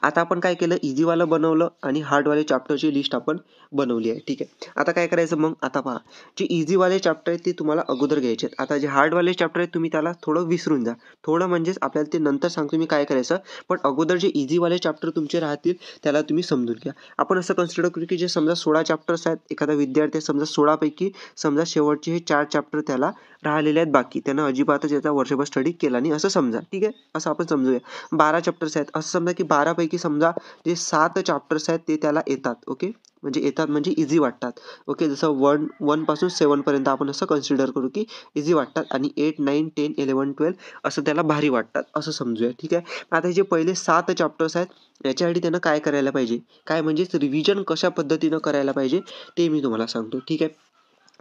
Speaker 1: आता आपण काय केलं, इझीवालं बनवलं आणि हार्डवाले चॅप्टरची लिस्ट आपण बनवली आहे. ठीक आहे, आता काय करायचं मग, आता पहा, जे इझीवाले चॅप्टर आहेत ते तुम्हाला अगोदर घ्यायचे आहेत. आता जे हार्डवाले चॅप्टर आहेत तुम्ही त्याला थोडं विसरून जा. थोडं म्हणजेच आपल्याला ते नंतर सांगतो मी काय करायचं, पण अगोदर जे इझीवाले चॅप्टर तुमचे राहतील त्याला तुम्ही समजून घ्या. आपण असं कन्सिडर करू की जे समजा 16 चॅप्टर्स आहेत, एखादा विद्यार्थी समजा 16 पैकी समजा शेवटचे हे 4 चॅप्टर त्याला राहिलेले आहेत बाकी, त्यानं अजिबातच याचा वर्षभर स्टडी केला नाही असं समजा. ठीक आहे, असं आपण समजूया. 12 चॅप्टर्स आहेत, असं समजा की 12 पैकी समजा जे 7 चॅप्टर्स आहेत ते त्याला येतात. ओके, म्हणजे येतात म्हणजे इझी वाटतात. ओके, जसं 1 पासून 7 पर्यंत आपण असं कन्सिडर करू की इझी वाटतात आणि 8, 9, 10, 11, 12 असं त्याला भारी वाटतात असं समजूया. ठीक आहे, आता हे जे पहिले 7 चॅप्टर्स आहेत याच्यासाठी त्यानं काय करायला पाहिजे, काय म्हणजेच रिव्हिजन कशा पद्धतीनं करायला पाहिजे ते मी तुम्हाला सांगतो. ठीक आहे,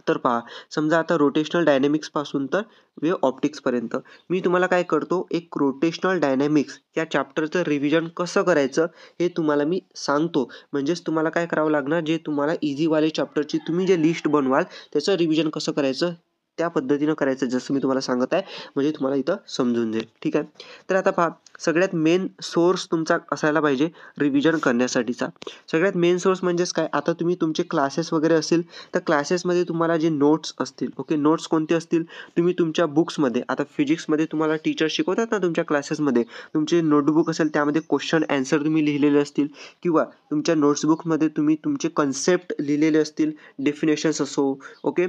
Speaker 1: तर पहा, समजा आता रोटेशनल डायनॅमिक्सपासून तर वेव्ह ऑप्टिक्सपर्यंत मी तुम्हाला काय करतो, एक रोटेशनल डायनॅमिक्स या चॅप्टरचं रिव्हिजन कसं करायचं हे तुम्हाला मी सांगतो. म्हणजेच तुम्हाला काय करावं लागणार, जे तुम्हाला इझीवाले चॅप्टरची तुम्ही जे लिस्ट बनवाल त्याचं रिव्हिजन कसं करायचं त्या पद्धतीनं करायचं, जसं मी तुम्हाला सांगत आहे, म्हणजे तुम्हाला इथं समजून जाईल. ठीक आहे, तर आता पहा, सगळ्यात मेन सोर्स तुमचा असायला पाहिजे रिव्हिजन करण्यासाठीचा. सगळ्यात मेन सोर्स म्हणजेच काय, आता तुम्ही तुमचे क्लासेस वगैरे असेल तर क्लासेसमध्ये तुम्हाला जे नोट्स असतील, ओके, नोट्स कोणते असतील, तुम्ही तुमच्या बुक्समध्ये, आता फिजिक्समध्ये तुम्हाला टीचर शिकवतात ना तुमच्या क्लासेसमध्ये, तुमचे नोटबुक असेल त्यामध्ये क्वेश्चन ॲन्सर तुम्ही लिहिलेले असतील, किंवा तुमच्या नोट्सबुकमध्ये तुम्ही तुमचे कन्सेप्ट लिहिलेले असतील, डेफिनेशन्स असो. ओके,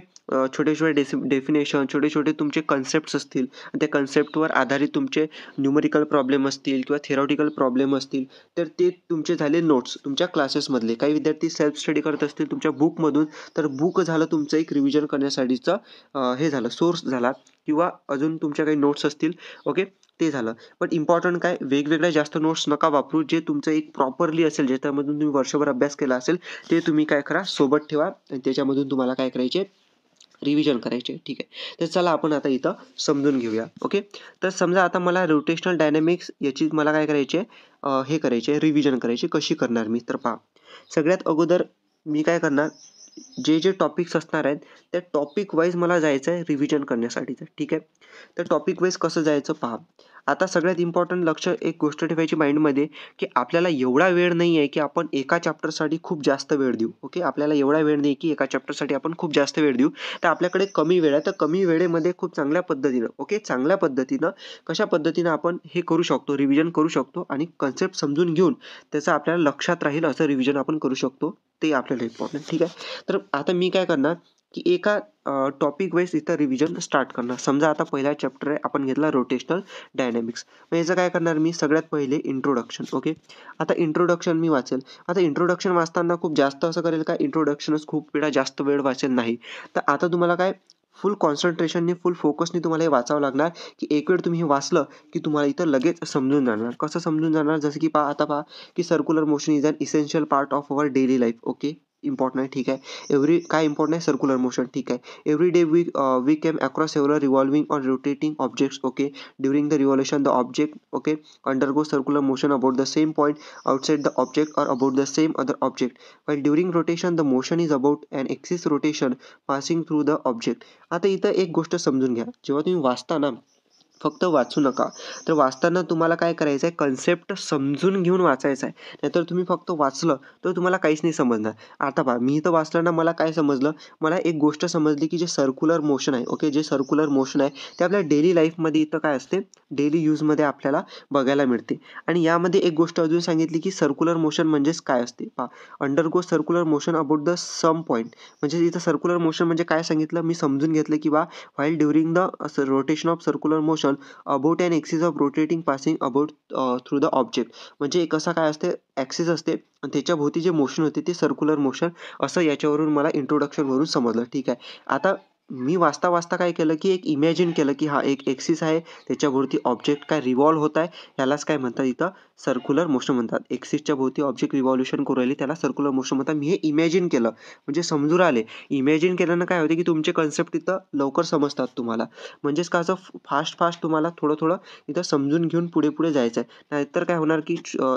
Speaker 1: छोटे छोटे डेफिनेशन, छोटे छोटे तुमचे कन्सेप्ट्स असतील, त्या कन्सेप्टवर आधारित तुमचे न्यूमेरिकल प्रॉब्लेम असतील किंवा थेरॉटिकल प्रॉब्लेम असतील, तर ते तुमचे झाले नोट्स तुमच्या क्लासेसमधले. काही विद्यार्थी सेल्फ स्टडी करत असतील तुमच्या बुकमधून, तर बुक झालं तुमचं एक रिव्हिजन करण्यासाठीचं हे झालं सोर्स झाला, किंवा अजून तुमच्या काही नोट्स असतील. ओके, ते झालं. पण इम्पॉर्टंट काय, वेगवेगळ्या जास्त नोट्स नका वापरू, जे तुमचं एक प्रॉपरली असेल, ज्याच्यामधून तुम्ही वर्षभर अभ्यास केला असेल ते तुम्ही काय करा, सोबत ठेवा आणि त्याच्यामधून तुम्हाला काय करायचे, रिव्हिजन करायचे. ठीक आहे, तर चला आपण आता इथं समजून घेऊया. ओके, तर समजा आता मला रोटेशनल डायनॅमिक्स याची मला काय करायचे, हे करायचे, रिव्हिजन करायची. कशी करणार मी, तर पहा, सगळ्यात अगोदर मी काय करणार, जे जे टॉपिक्स असणार आहेत त्या टॉपिक वाईज मला जायचं आहे रिव्हिजन करण्यासाठीचं, ठीक आहे. तर टॉपिक वाईज कसं जायचं पहा. आता सगळ्यात इम्पॉर्टंट लक्ष एक गोष्ट ठेवायची माइंडमध्ये, की आपल्याला एवढा वेळ नाही आहे की आपण एका चॅप्टरसाठी खूप जास्त वेळ देऊ. ओके, आपल्याला एवढा वेळ नाही की एका चॅप्टरसाठी आपण खूप जास्त वेळ देऊ. तर आपल्याकडे कमी वेळ आहे, तर कमी वेळेमध्ये खूप चांगल्या पद्धतीनं, ओके, चांगल्या पद्धतीनं कशा पद्धतीनं आपण हे करू शकतो, रिव्हिजन करू शकतो आणि कन्सेप्ट समजून घेऊन त्याचं आपल्याला लक्षात राहील असं रिव्हिजन आपण करू शकतो, ते आपल्याला इम्पॉर्टंट, ठीक आहे. तर आता मी काय करणार की एका टॉपिक वाईज इथं रिव्हिजन स्टार्ट करणार. समजा आता पहिला चॅप्टर आहे, आपण घेतला रोटेशनल डायनॅमिक्स. मग याचं काय करणार मी, सगळ्यात पहिले इंट्रोडक्शन. ओके, आता इंट्रोडक्शन मी वाचेल. आता इंट्रोडक्शन वाचताना खूप जास्त असं करेल का, इंट्रोडक्शनच खूप जास्त वेळ वाचेल नाही. तर आता तुम्हाला काय फुल कॉन्सन्ट्रेशनने, फुल फोकसने तुम्हाला हे वाचावं लागणार, की एक वेळ तुम्ही हे वाचलं की तुम्हाला इथं लगेच समजून जाणार. कसं समजून जाणार, जसं की आता पहा की circular motion is an essential part of our daily life. Okay, important आहे, ठीक आहे. काय इम्पॉर्टंट आहे, सर्क्युलर मोशन, ठीक आहे. Every day we came across several revolving or rotating objects. Okay, during the revolution the object, okay, undergo circular motion about the same point outside the object or about the same other object, while during rotation the motion is about an axis rotation passing through the object. आता इथं एक गोष्ट समजून घ्या, जेव्हा तुम्ही वाचता ना, फक्त वाचू नका. तर वाचताना तुम्हाला काय करायचं आहे, कन्सेप्ट समजून घेऊन वाचायचं आहे. नाहीतर तुम्ही फक्त वाचलं तर तुम्हाला काहीच नाही समजणार. आता पहा, मी इथं वाचलं ना, मला काय समजलं, मला एक गोष्ट समजली की जे सर्क्युलर मोशन आहे, ओके, जे सर्क्युलर मोशन आहे ते आपल्या डेली लाईफमध्ये इथं काय असते, डेली यूजमध्ये आपल्याला बघायला मिळते. आणि यामध्ये एक गोष्ट अजून सांगितली की सर्क्युलर मोशन म्हणजेच काय असते पहा. Undergo circular motion about the some point. म्हणजे इथं सर्क्युलर मोशन म्हणजे काय सांगितलं, मी समजून घेतलं की बा while during the rotation of circular motion about an axis of rotating passing about through the object. म्हणजे कसा काय असते, ॲक्सिस असते आणि त्याच्या भोवती जे मोशन होते ते सर्क्युलर मोशन, असं याच्यावरून मला इंट्रोडक्शनवरून समजलं, ठीक आहे. आता मी वाचता वाचता काय केलं की एक इमॅजिन केलं की हा एक एक्सिस आहे, त्याच्याभोवती ऑब्जेक्ट काय रिव्हॉल्व होत आहे, यालाच काय म्हणतात इथं सर्क्युलर मोशन म्हणतात. एक्सिसच्या भोवती ऑब्जेक्ट रिव्हॉल्युशन करू राहिली त्याला सर्क्युलर मोशन म्हणतात. मी हे इमॅजिन केलं म्हणजे समजून राहिले. इमॅजिन केल्यानं काय होते की तुमचे कन्सेप्ट इथं लवकर समजतात तुम्हाला. म्हणजेच का असं फास्ट तुम्हाला थोडं इथं समजून घेऊन पुढे जायचं आहे. नाहीतर काय होणार की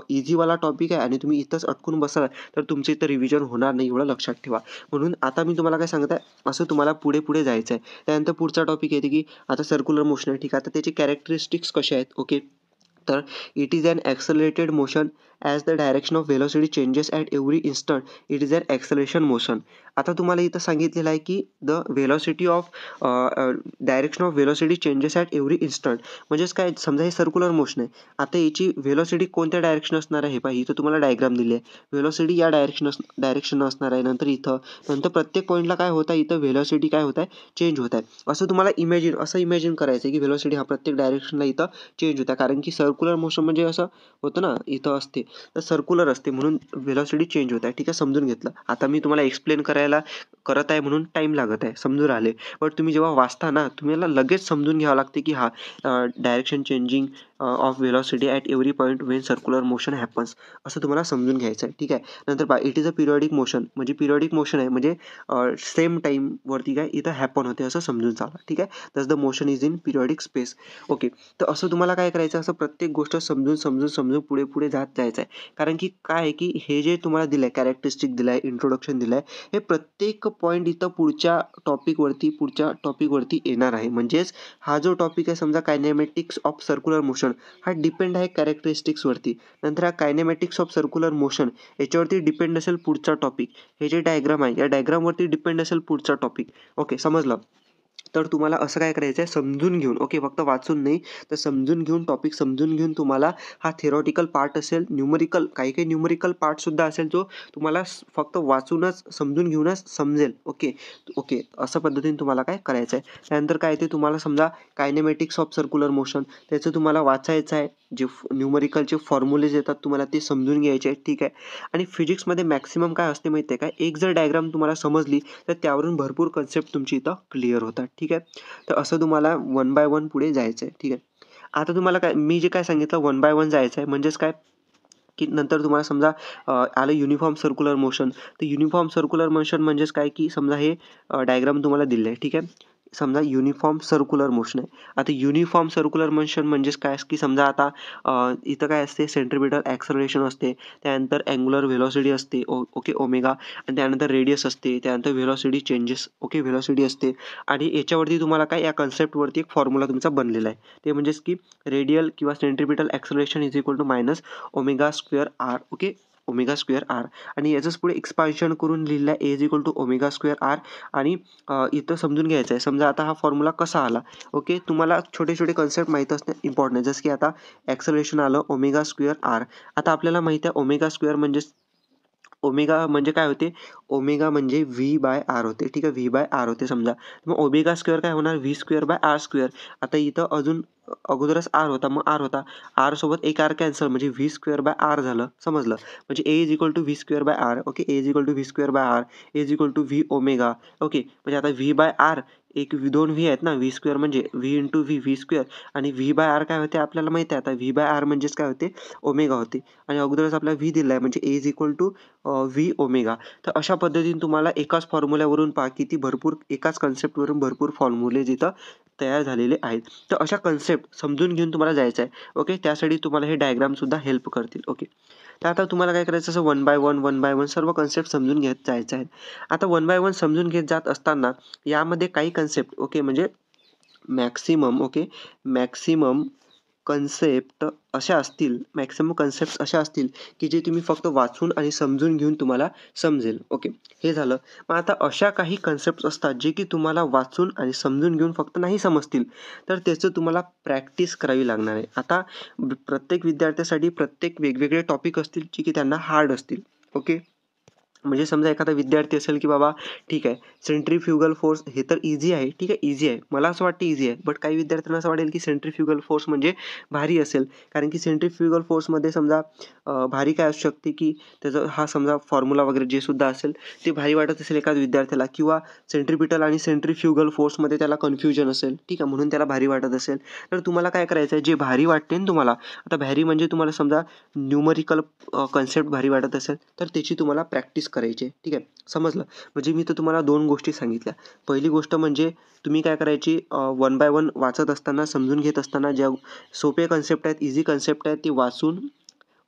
Speaker 1: इझीवाला टॉपिक आहे आणि तुम्ही इथंच अटकून बसाल तर तुमचं इथं रिव्हिजन होणार नाही, एवढं लक्षात ठेवा. म्हणून आता मी तुम्हाला काय सांगत आहे, असं तुम्हाला पुढे जायचं आहे. त्यानंतर पुढचा टॉपिक येते की आता सर्क्युलर मोशन आहे, ठीक आहे. आता त्याचे कॅरेक्टरिस्टिक्स कसे आहेत, ओके. तर it is an accelerated motion as the direction of velocity changes at every instant it is an acceleration motion. आता तुम्हाला इथं सांगितलेलं आहे की the velocity of direction of velocity changes at every instant. म्हणजेच काय, समजा हे सर्क्युलर मोशन आहे. आता याची व्हेलॉसिटी कोणत्या डायरेक्शन असणार आहे, हे पहा इथं तुम्हाला डायग्राम दिली आहे. व्हेलॉसिटी या डायरेक्शन असणार आहे. नंतर प्रत्येक पॉईंटला काय होत आहे, इथं व्हेलॉसिटी काय होत आहे, चेंज होत आहे. असं तुम्हाला इमॅजिन करायचं आहे की व्हेलॉसिटी हा प्रत्येक डायरेक्शनला इथं चेंज होत आहे. कारण की सर्क्युलर मोशन म्हणजे असं होतं ना, इथं असते तर सर्क्युलर असते म्हणून व्हेलॉसिटी चेंज होत आहे, ठीक आहे. समजून घेतलं. आता मी तुम्हाला एक्सप्लेन करत आहे म्हणून टाईम लागत आहे, समजून राहिले. बट तुम्ही जेव्हा वाचता ना, तुम्हाला लगेच समजून घ्यावं लागते की हा direction changing of velocity at every point Wien circular motion happens, असं तुम्हाला समजून घ्यायचं आहे, ठीक आहे. नंतर पहा, it is a periodic motion. म्हणजे पिरियॉडिक मोशन आहे म्हणजे सेम टाईमवरती काय इथं हॅपन होते असं समजून चाला, ठीक आहे. दस the motion is in periodic space. Okay, तर असं तुम्हाला काय करायचं, असं प्रत्येक गोष्ट समजून पुढे जात जायचं आहे. कारण की काय आहे की हे जे तुम्हाला दिलं आहे, कॅरेक्टरिस्टिक दिलं आहे, इंट्रोडक्शन दिलं आहे, हे प्रत्येक पॉईंट इथं पुढच्या टॉपिकवरती येणार आहे. म्हणजेच हा जो टॉपिक आहे, समजा कायनेमॅटिक्स ऑफ सर्क्युलर मोशन, हा डिपेंड आहे कॅरेक्टरिस्टिक्सवरती. नंतर हा कायनेमॅटिक्स ऑफ सर्क्युलर मोशन याच्यावरती डिपेंड असेल पुढचा टॉपिक. हे जे डायग्राम आहे या डायग्रामवरती डिपेंड असेल पुढचा टॉपिक. ओके, समजलं. तर तुम्हाला असं काय करायचं आहे, समजून घेऊन, ओके, फक्त वाचून नाही तर समजून घेऊन, टॉपिक समजून घेऊन तुम्हाला हा थेरॉटिकल पार्ट असेल, न्यूमरिकल काही न्यूमरिकल पार्टसुद्धा असेल जो तुम्हाला फक्त वाचूनच समजून घेऊनच समजेल. ओके, असं पद्धतीने तुम्हाला काय करायचं आहे. त्यानंतर काय ते तुम्हाला समजा कायनेमॅटिक्स ऑफ सर्क्युलर मोशन त्याचं तुम्हाला वाचायचं आहे. जे न्यूमरिकलचे फॉर्म्युलेज येतात तुम्हाला ते समजून घ्यायचे आहेत, ठीक आहे. आणि फिजिक्समध्ये मॅक्सिमम काय असते माहिती आहे का, एक जर डायग्राम तुम्हाला समजली तर त्यावरून भरपूर कन्सेप्ट तुमची इथं क्लिअर होतात, ठीक आहे. तर असं तुम्हाला वन बाय वन पुढे जायचं आहे, ठीक आहे. आता तुम्हाला काय, मी जे काय सांगितलं वन बाय वन जायचं आहे. म्हणजेच काय की नंतर तुम्हाला समजा आलं युनिफॉर्म सर्क्युलर मोशन. तर युनिफॉर्म सर्क्युलर मोशन म्हणजेच काय की समजा हे डायग्राम तुम्हाला दिले आहे, ठीक आहे. समजा युनिफॉर्म सर्क्युलर मोशन आहे. आता युनिफॉर्म सर्क्युलर मोशन म्हणजेच काय की समजा आता इथं काय असते सेंट्रिपिटल ॲक्सलरेशन असते, त्यानंतर अँग्युलर व्हेलॉसिटी असते ओके ओमेगा, आणि त्यानंतर रेडियस असते, त्यानंतर व्हेलॉसिटी चेंजेस ओके व्हेलॉसिटी असते. आणि याच्यावरती तुम्हाला काय या कन्सेप्टवरती एक फॉर्म्युला तुमचा बनलेला आहे, ते म्हणजेच की रेडियल किंवा centripetal acceleration is equal to minus omega square R okay omega square R. आणि याचंच पुढे एक्सपान्शन करून लिहिलं आहे A is equal to omega square R. आणि इथं समजून घ्यायचं आहे, समजा आता हा फॉर्म्युला कसा आला ओके. तुम्हाला छोटे छोटे कन्सेप्ट माहीत असणे इम्पॉर्टंट आहे. जसं की आता ॲक्सलरेशन आलं ओमेगा स्क्वेअर आर. आता आपल्याला माहिती आहे ओमेगा स्क्वेअर ओमेगा म्हणजे काय होते, ओमेगा म्हणजे व्ही बाय आर होते, ठीक आहे, व्ही बाय आर होते समजा. मग ओमेगा स्क्वेअर काय होणार, V square by R square. आता इथं अजून अगोदरच आर होता, मग आर होता, आर सोबत एक आर कॅन्सल म्हणजे व्ही स्क्वेअर बाय आर झालं, समजलं. म्हणजे A is equal to V square by R okay, A is equal to V square by R, A is equal to V omega okay. म्हणजे आता V by R दोन V आहेत ना, V square म्हणजे V into V square, आणि V by R काय होते आपल्याला माहिती आहे. आता व्ही बाय आर म्हणजेच काय होते, ओमेगा होते, आणि अगोदरच आपल्याला व्ही दिला आहे म्हणजे A is equal to V omega. तर अशा पद्धतीने तुम्हाला एकाच फॉर्म्युल्यावरून पहा किती भरपूर एकाच कन्सेप्टवरून भरपूर फॉर्म्युले जिथं तयार झालेले आहेत. तर अशा कन्सेप्ट समजून घेऊन तुम्हाला जायचं आहे ओके. त्यासाठी तुम्हाला हे डायग्रामसुद्धा हेल्प करतील ओके. तर आता तुम्हाला काय करायचं, असं वन बाय वन सर्व कन्सेप्ट समजून घेत जायचं आहे. आता वन बाय वन समजून घेत जात असताना यामध्ये काही कन्सेप्ट ओके म्हणजे मॅक्सिमम ओके मॅक्सिमम कन्सेप्ट अशा असतील की जे तुम्ही फक्त वाचून आणि समजून घेऊन तुम्हाला समजेल ओके. हे झालं. मग आता अशा काही कन्सेप्ट असतात जे की तुम्हाला वाचून आणि समजून घेऊन फक्त नाही समजतील, तर त्याचं तुम्हाला प्रॅक्टिस करावी लागणार आहे. आता प्रत्येक विद्यार्थ्यासाठी प्रत्येक वेगवेगळे टॉपिक असतील जे की त्यांना हार्ड असतील ओके. म्हणजे समजा एखादा विद्यार्थी असेल की बाबा ठीक आहे सेंट्रीफ्युगल फोर्स हे तर इझी आहे, ठीक आहे इझी आहे, मला असं वाटतं इझी आहे, बट काही विद्यार्थ्यांना असं वाटेल की सेंट्रीफ्युगल फोर्स म्हणजे भारी असेल. कारण की सेंट्रीफ्युगल फोर्समध्ये समजा भारी काय असू शकते की त्याचं हा समजा फॉर्म्युला वगैरे जे सुद्धा असेल ते भारी वाटत असेल एखाद्या विद्यार्थ्याला, किंवा सेंट्रिपिटल आणि सेंट्रीफ्युगल फोर्समध्ये त्याला कन्फ्युजन असेल, ठीक आहे, म्हणून त्याला भारी वाटत असेल. तर तुम्हाला काय करायचं आहे, जे भारी वाटते ना तुम्हाला, आता भारी म्हणजे तुम्हाला समजा न्यूमरिकल कन्सेप्ट भारी वाटत असेल तर त्याची तुम्हाला प्रॅक्टिस करायची आहे, ठीक आहे, समजलं. म्हणजे मी तर तुम्हाला दोन गोष्टी सांगितल्या. पहिली गोष्ट म्हणजे तुम्ही काय करायची, वन बाय वन वाचत असताना समजून घेत असताना ज्या सोपे कन्सेप्ट आहेत, इझी कन्सेप्ट आहेत, ते वाचून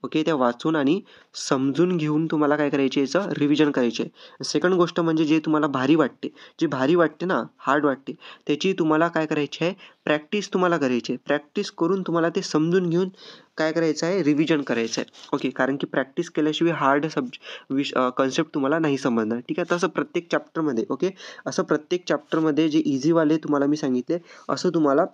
Speaker 1: ओके, त्या वाचून आणि समजून घेऊन तुम्हाला काय करायचे, याचं रिव्हिजन करायचे आहे. सेकंड गोष्ट म्हणजे जे तुम्हाला भारी वाटते, जे भारी वाटते ना, हार्ड वाटते, त्याची तुम्हाला काय करायची आहे, प्रॅक्टिस तुम्हाला करायची आहे. प्रॅक्टिस करून तुम्हाला ते समजून घेऊन काय करायचं आहे, रिव्हिजन करायचं आहे ओके. कारण की प्रॅक्टिस केल्याशिवाय हार्ड कन्सेप्ट तुम्हाला नाही समजणार, ठीक आहे. तसं प्रत्येक चॅप्टरमध्ये ओके, असं प्रत्येक चॅप्टरमध्ये जे इझीवाले तुम्हाला मी सांगितले, असं तुम्हाला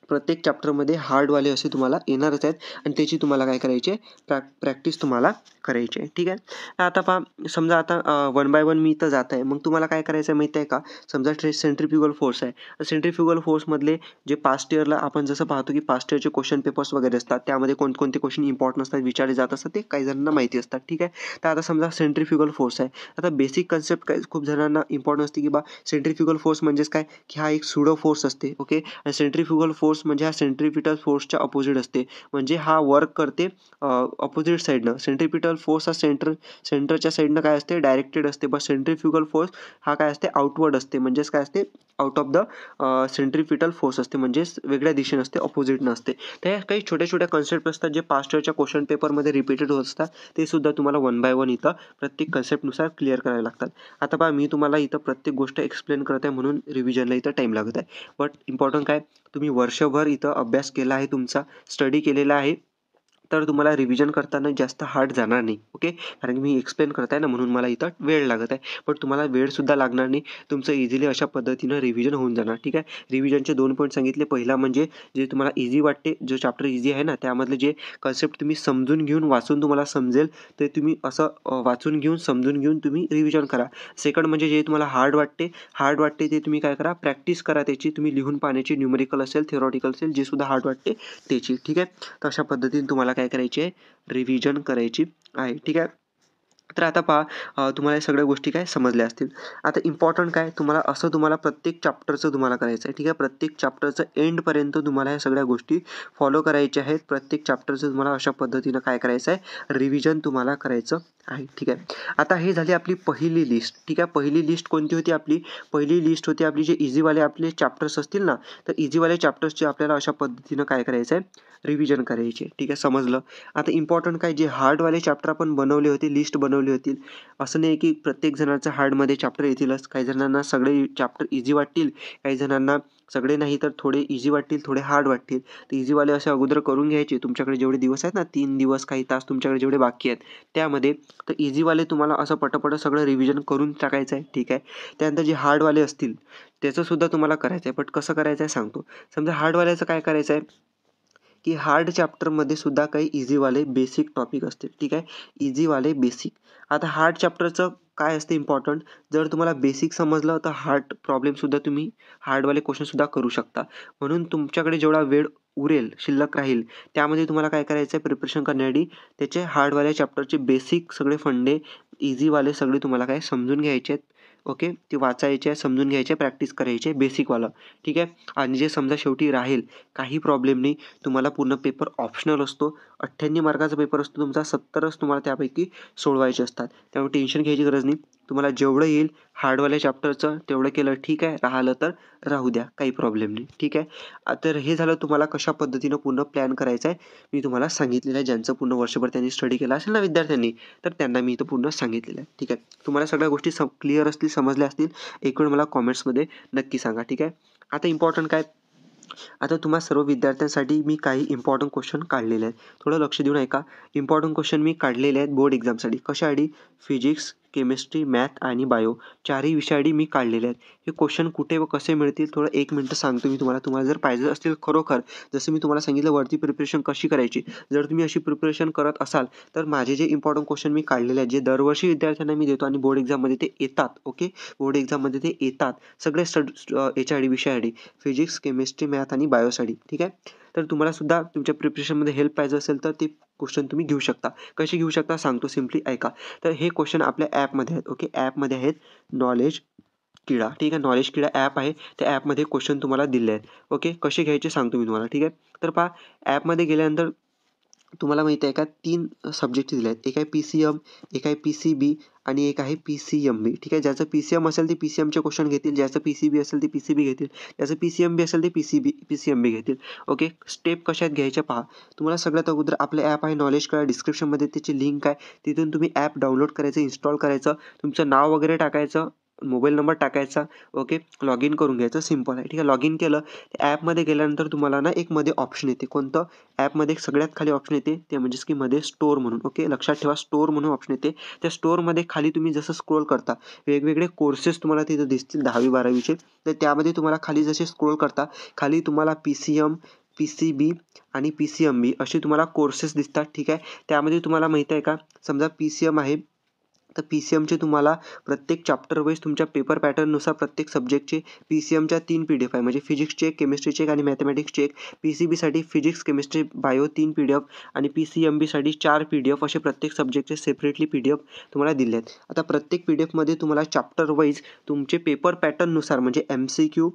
Speaker 1: प्रत्येक चॅप्टरमध्ये हार्डवाले असे तुम्हाला येणारच आहेत, आणि त्याची तुम्हाला काय करायची आहे, प्रॅक्टिस तुम्हाला करायची आहे, ठीक आहे. आता पहा समजा आता वन बाय वन मी इथं जात आहे, मग तुम्हाला काय करायचं आहे माहिती आहे का, समजा सेंट्रिफ्युगल फोर्स आहे, सेंट्रिफ्युगल फोर्समधले जे पास्ट इयरला आपण जसं पाहतो की पास्ट इयरचे क्वेश्चन पेपर्स वगैरे असतात, त्यामध्ये कोणकोणते क्वेश्चन इम्पॉर्टंट असतात, विचारले जात असतात, ते काही जणांना माहिती असतात, ठीक आहे. तर आता समजा सेंट्रिफ्युगल फोर्स आहे, आता बेसिक कन्सेप्ट काय खूप जणांना इम्पॉर्टंट असते की बा सेंट्रिफ्युगल फोर्स म्हणजेच काय, की हा एक सुडो फोर्स असते ओके. आणि सेंट्रिफ्युगल फोर्स म्हणजे हा सेंट्रिपिटल फोर्सच्या अपोजिट असते, म्हणजे हा वर्क करते अपोजिट साईडनं. सेंट्रिपिटल फोर्स हा सेंटरच्या साईडनं काय असते, डायरेक्टेड असते, बट सेंट्रिफ्युगल फोर्स हा काय असते, आउटवर्ड असते, म्हणजेच काय असते, out of the centripetal force असते, म्हणजेच वेगळ्या दिशेने असते, ऑपोजिटनं असते. त्या काही छोट्या छोट्या कन्सेप्ट असतात जे पास्ट इयरच्या क्वेश्चन पेपरमध्ये रिपीटेड होत असतात, ते सुद्धा तुम्हाला वन बाय वन इथं प्रत्येक कन्सेप्टनुसार क्लिअर करायला लागतात. आता पहा मी तुम्हाला इथं प्रत्येक गोष्ट एक्सप्लेन करत आहे, म्हणून रिव्हिजनला इथं टाईम लागत आहे. बट इम्पॉर्टंट काय, तुम्ही वर्षभर इथं अभ्यास केला आहे, तुमचा स्टडी केलेला आहे, तर तुम्हाला रिव्हिजन करताना जास्त हार्ड जाणार नाही ओके. कारण मी एक्सप्लेन करत आहे ना, म्हणून मला इथं वेळ लागत आहे, पण तुम्हाला वेळसुद्धा लागणार नाही, तुमचं इझिली अशा पद्धतीनं रिव्हिजन होऊन जाणार, ठीक आहे. रिव्हिजनचे 2 पॉईंट सांगितले. पहिला म्हणजे जे तुम्हाला इझी वाटते, जो चॅप्टर इझी आहे ना, त्यामधले जे कन्सेप्ट तुम्ही समजून घेऊन वाचून तुम्हाला समजेल, ते तुम्ही असं वाचून घेऊन समजून घेऊन तुम्ही रिव्हिजन करा. सेकंड म्हणजे जे तुम्हाला हार्ड वाटते ते तुम्ही काय करा, प्रॅक्टिस करा त्याची, तुम्ही लिहून पाहण्याची, न्यूमेरिकल असेल, थिओरॉटिकल असेल, जे सुद्धा हार्ड वाटते त्याची, ठीक आहे. तर अशा पद्धतीने तुम्हाला काय करायची आहे, रिव्हिजन करायची आहे, ठीक आहे. तर आता पहा तुम्हाला या सगळ्या गोष्टी काय समजल्या असतील. आता इम्पॉर्टंट काय तुम्हाला प्रत्येक चॅप्टरचं तुम्हाला करायचं आहे, ठीक आहे. प्रत्येक चॅप्टरचं एंडपर्यंत तुम्हाला ह्या सगळ्या गोष्टी फॉलो करायच्या आहेत. प्रत्येक चॅप्टरचं तुम्हाला अशा पद्धतीनं काय करायचं आहे, रिव्हिजन तुम्हाला करायचं आहे, ठीक आहे. आता हे झाली आपली पहिली लिस्ट, ठीक आहे. पहिली लिस्ट कोणती होती आपली? पहिली लिस्ट होती आपली जे इझीवाले आपले चॅप्टर्स असतील ना, तर इझीवाले चॅप्टर्सचे आपल्याला अशा पद्धतीनं काय करायचं आहे, रिव्हिजन करायचे, ठीक आहे. समजलं. आता इम्पॉर्टंट काय, जे हार्डवाले चॅप्टर आपण बनवले होते, लिस्ट बनवली होती, असं नाही की प्रत्येक जणांचं हार्डमध्ये चॅप्टर येतीलच. काही जणांना सगळे चॅप्टर इझी वाटतील, काही जणांना सगळे नाही तर थोडे इझी वाटतील, थोडे हार्ड वाटतील. तर इझीवाले असे अगोदर करून घ्यायचे. तुमच्याकडे जेवढे दिवस आहेत ना, 3 दिवस काही तास तुमच्याकडे जेवढे बाकी आहेत त्यामध्ये, तर इझीवाले तुम्हाला असं पटापट सगळं रिव्हिजन करून टाकायचं आहे, ठीक आहे. त्यानंतर जे हार्डवाले असतील त्याचंसुद्धा तुम्हाला करायचं आहे. बट कसं करायचं आहे सांगतो. समजा हार्डवाल्याचं काय करायचं आहे, की हार्ड चॅप्टरमध्ये सुद्धा काही इझीवाले बेसिक टॉपिक असतील, ठीक आहे. इझीवाले बेसिक. आता हार्ड चॅप्टरचं काय असते इम्पॉर्टंट, जर तुम्हाला बेसिक समजलं तर हार्ड प्रॉब्लेमसुद्धा तुम्ही हार्डवाले क्वेश्चनसुद्धा करू शकता. म्हणून तुमच्याकडे जेवढा वेळ उरेल, शिल्लक राहील, त्यामध्ये तुम्हाला काय करायचं आहे, प्रिपरेशन करण्यासाठी त्याचे हार्डवाल्या चॅप्टरचे बेसिक सगळे फंडे, इझीवाले सगळे तुम्हाला काय समजून घ्यायचे आहेत. ओके, ते वाचायचे, समजून घ्यायचे, प्रॅक्टिस करायचे बेसिकवालं, ठीक आहे. आणि जे समजा शेवटी राहील, काही प्रॉब्लेम नाही. तुम्हाला पूर्ण पेपर ऑप्शनल असतो. 98 मार्काचा पेपर असतो तुमचा, 70च तुम्हाला त्यापैकी सोडवायचे असतात. त्यामुळे टेन्शन घ्यायची गरज नाही. तुम्हाला जेवढं येईल हार्डवाल्या चॅप्टरचं तेवढं केलं ठीक आहे, राहिलं तर राहू द्या, काही प्रॉब्लेम नाही, ठीक आहे. तर हे झालं तुम्हाला कशा पद्धतीनं पूर्ण प्लॅन करायचा आहे मी तुम्हाला सांगितलेलं आहे. ज्यांचं पूर्ण वर्षभर त्यांनी स्टडी केला असेल ना विद्यार्थ्यांनी, तर त्यांना मी इथं पूर्ण सांगितलेलं आहे, ठीक आहे. तुम्हाला सगळ्या गोष्टी क्लिअर असतील, समजल्या असतील, एक वेळ मला कॉमेंट्समध्ये नक्की सांगा, ठीक आहे. आता इम्पॉर्टंट काय, आता तुम्हा सर्व विद्यार्थ्यांसाठी मी काही इम्पॉर्टंट क्वेश्चन काढलेले आहेत. थोडं लक्ष देऊन ऐका. इम्पॉर्टंट क्वेश्चन मी काढलेले आहेत बोर्ड एक्झामसाठी. कशासाठी? फिजिक्स, केमिस्ट्री, मॅथ आणि बायो चारही विषयासाठी मी काढलेले आहेत. हे क्वेश्चन कुठे व कसे मिळतील थोडं 1 मिनिट सांगतो मी तुम्हाला. तुम्हाला जर पाहिजे असतील खरोखर, जसं मी तुम्हाला सांगितलं वरती प्रिपरेशन कशी करायची, जर तुम्ही अशी प्रिपरेशन करत असाल तर माझे जे इम्पॉर्टंट क्वेश्चन मी काढलेले आहेत, जे दरवर्षी विद्यार्थ्यांना मी देतो आणि बोर्ड एक्झाममध्ये ते येतात, ओके, बोर्ड एक्झाममध्ये ते येतात सगळे याच्यासाठी विषयासाठी, फिजिक्स, केमिस्ट्री, मॅथ आणि बायोसाठी, ठीक आहे. तर तुम्हाला सुद्धा तुमच्या प्रिपरेशनमध्ये हेल्प पाहिजे असेल तर ते क्वेश्चन तुम्ही घेऊ शकता. कसे घेऊ शकता सांगतो, सिम्पली ऐका. तर हे क्वेश्चन आपल्या ॲपमध्ये आहेत, ओके. ॲपमध्ये आहेत नॉलेज किडा, ठीक आहे. नॉलेज किडा ॲप आहे. त्या ॲपमध्ये क्वेश्चन तुम्हाला दिले आहेत, ओके. कसे घ्यायचे सांगतो मी तुम्हाला, ठीक आहे. तर पहा, ॲपमध्ये गेल्यानंतर तुम्हाला माहिती आहे का 3 सब्जेक्ट दिले आहेत. एक आहे PCM, एक आहे PCB आणि एक आहे PCMB, ठीक आहे. ज्याचं PCM असेल ते PCMचे क्वेश्चन घेतील, ज्याचं PCB असेल ते PCB घेतील, ज्याचं PCMB असेल ते PCMB घेतील, ओके. स्टेप कशात घ्यायच्या पहा. तुम्हाला सगळ्यात अगोदर आपलं ॲप आहे नॉलेज किडा, डिस्क्रिप्शनमध्ये त्याची लिंक आहे. तिथून तुम्ही ॲप डाउनलोड करायचं, इन्स्टॉल करायचं, तुमचं नाव वगैरे टाकायचं, मोबाईल नंबर टाकायचा, ओके. लॉग इन करून घ्यायचं, सिंपल आहे, ठीक आहे. लॉग इन केलं, ॲपमध्ये गेल्यानंतर तुम्हाला ना एक मध्ये ऑप्शन येते. कोणतं? ॲपमध्ये सगळ्यात खाली ऑप्शन येते ते म्हणजेच की मध्ये स्टोअर म्हणून, ओके. लक्षात ठेवा, स्टोअर म्हणून ऑप्शन येते. त्या स्टोअरमध्ये खाली तुम्ही जसं स्क्रोल करता वेगवेगळे कोर्सेस तुम्हाला तिथं दिसतील 10वी-12वीचे. तर त्यामध्ये तुम्हाला खाली जसे स्क्रोल करता खाली तुम्हाला PCM, PCB आणि PCMB असे तुम्हाला कोर्सेस दिसतात, ठीक आहे. त्यामध्ये तुम्हाला माहिती आहे का, समजा PCM आहे तर PCMचे तुम्हाला प्रत्येक चॅप्टर वाईज तुमच्या पेपर पॅटर्ननुसार प्रत्येक सब्जेक्टचे PCMच्या 3 PDF आहे, म्हणजे फिजिक्सचे एक, केमिस्ट्रीचे एक आणि मॅथमॅटिक्सचे एक. PCBसाठी फिजिक्स, केमिस्ट्री, बायो 3 PDF आणि PCMBसाठी 4 PDF असे प्रत्येक सब्जेक्टचे सेपरेटली PDF तुम्हाला दिले आहेत. आता प्रत्येक PDFमध्ये तुम्हाला चॅप्टर वाईज तुमचे पेपर पॅटर्ननुसार म्हणजे MCQ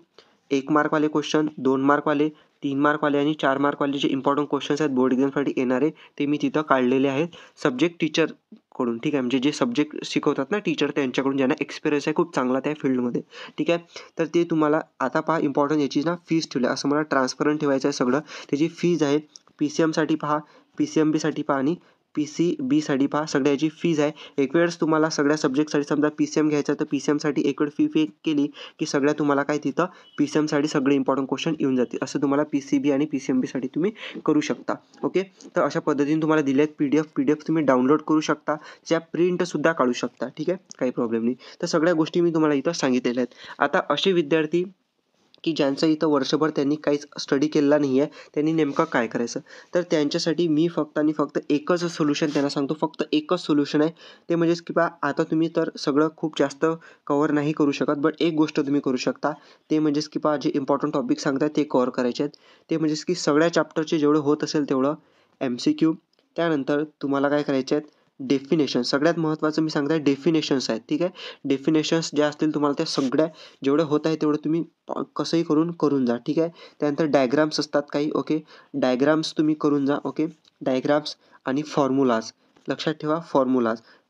Speaker 1: 1 मार्कवाले क्वेश्चन, 2 मार्कवाले, 3 मार्कवाले आणि 4 मार्कवाले जे इम्पॉर्टंट क्वेश्चन्स आहेत बोर्ड एक्झामसाठी येणारे ते मी तिथं काढलेले आहेत. सब्जेक्ट टीचरकडून, ठीक आहे. म्हणजे जे सब्जेक्ट शिकवतात ना टीचर, त्यांच्याकडून ज्यांना एक्सपिरियन्स आहे खूप चांगला त्या फील्डमध्ये, ठीक आहे. तर ते तुम्हाला आता पहा इम्पॉर्टंट याची ना फीज ठेवली, असं मला ट्रान्सपरंट ठेवायचं आहे सगळं. त्याची फीज आहे PCMसाठी पहा, PCMBसाठी पहा आणि PCBसाठी पहा, सगळ्या याची फीज आहे. एक वेळेस तुम्हाला सगळ्या सब्जेक्टसाठी समजा PCM घ्यायचा तर PCMसाठी एक वेळ फी पे केली की सगळ्या तुम्हाला काय तिथं PCMसाठी सगळे इम्पॉर्टंट क्वेश्चन येऊन जातील. असं तुम्हाला PCB आणि PCMBसाठी तुम्ही करू शकता, ओके. तर अशा पद्धतीने तुम्हाला दिले आहेत PDF तुम्ही डाउनलोड करू शकता, ज्या प्रिंटसुद्धा काढू शकता, ठीक आहे. काही प्रॉब्लेम नाही. तर सगळ्या गोष्टी मी तुम्हाला इथं सांगितलेल्या आहेत. आता असे विद्यार्थी की ज्यांचं इथं वर्षभर त्यांनी काहीच स्टडी केलेला नाही आहे, त्यांनी नेमकं काय करायचं, तर त्यांच्यासाठी मी फक्त आणि फक्त एकच सोल्युशन त्यांना सांगतो. फक्त एकच सोल्युशन आहे, ते म्हणजेच की बा आता तुम्ही तर सगळं खूप जास्त कव्हर नाही करू शकत, बट एक गोष्ट तुम्ही करू शकता, ते म्हणजेच की बा जे इम्पॉर्टंट टॉपिक सांगतात ते कव्हर करायचे आहेत. ते म्हणजेच की सगळ्या चॅप्टरचे जेवढं होत असेल तेवढं MCQ, त्यानंतर तुम्हाला काय करायचे आहेत डेफिनेशन सगळ्यात महत्त्वाचं मी सांगत आहे डेफिनेशन्स आहेत. ठीक आहे. डेफिनेशन्स ज्या असतील तुम्हाला त्या सगळ्या जेवढं होत आहे तेवढं तुम्ही कसंही करून जा. ठीक आहे. त्यानंतर डायग्राम्स असतात काही. ओके. डायग्राम्स तुम्ही करून जा. ओके. डायग्राम्स आणि फॉर्म्युलाज लक्षात ठेवा.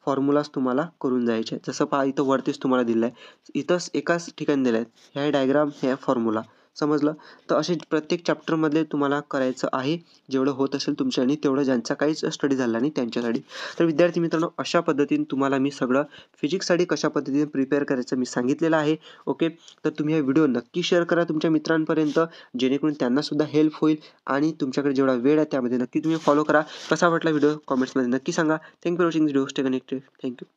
Speaker 1: फॉर्म्युलाज तुम्हाला करून जायचे आहेत. जसं पहा इथं वरतीच तुम्हाला दिलं आहे. इथंच एकाच ठिकाणी दिलं आहे. ह्या डायग्राम ह्या फॉर्म्युला समजलं. तर असे प्रत्येक चॅप्टरमधले तुम्हाला करायचं आहे. जेवढं होत असेल तुमच्यानी तेवढं ज्यांचा काहीच स्टडी झाला नाही त्यांच्यासाठी. तर विद्यार्थी मित्रांनो अशा पद्धतीने तुम्हाला मी सगळं फिजिक्ससाठी कशा पद्धतीने प्रिपेअर करायचं मी सांगितलेलं आहे. ओके. तर तुम्ही हा व्हिडिओ नक्की शेअर करा तुमच्या मित्रांपर्यंत जेणेकरून त्यांनासुद्धा हेल्प होईल आणि तुमच्याकडे जेवढा वेळ आहे त्यामध्ये नक्की तुम्ही फॉलो करा. कसा वाटला व्हिडिओ कमेंट्समध्ये नक्की सांगा. Thank you for watching video. Stay connected. Thank you.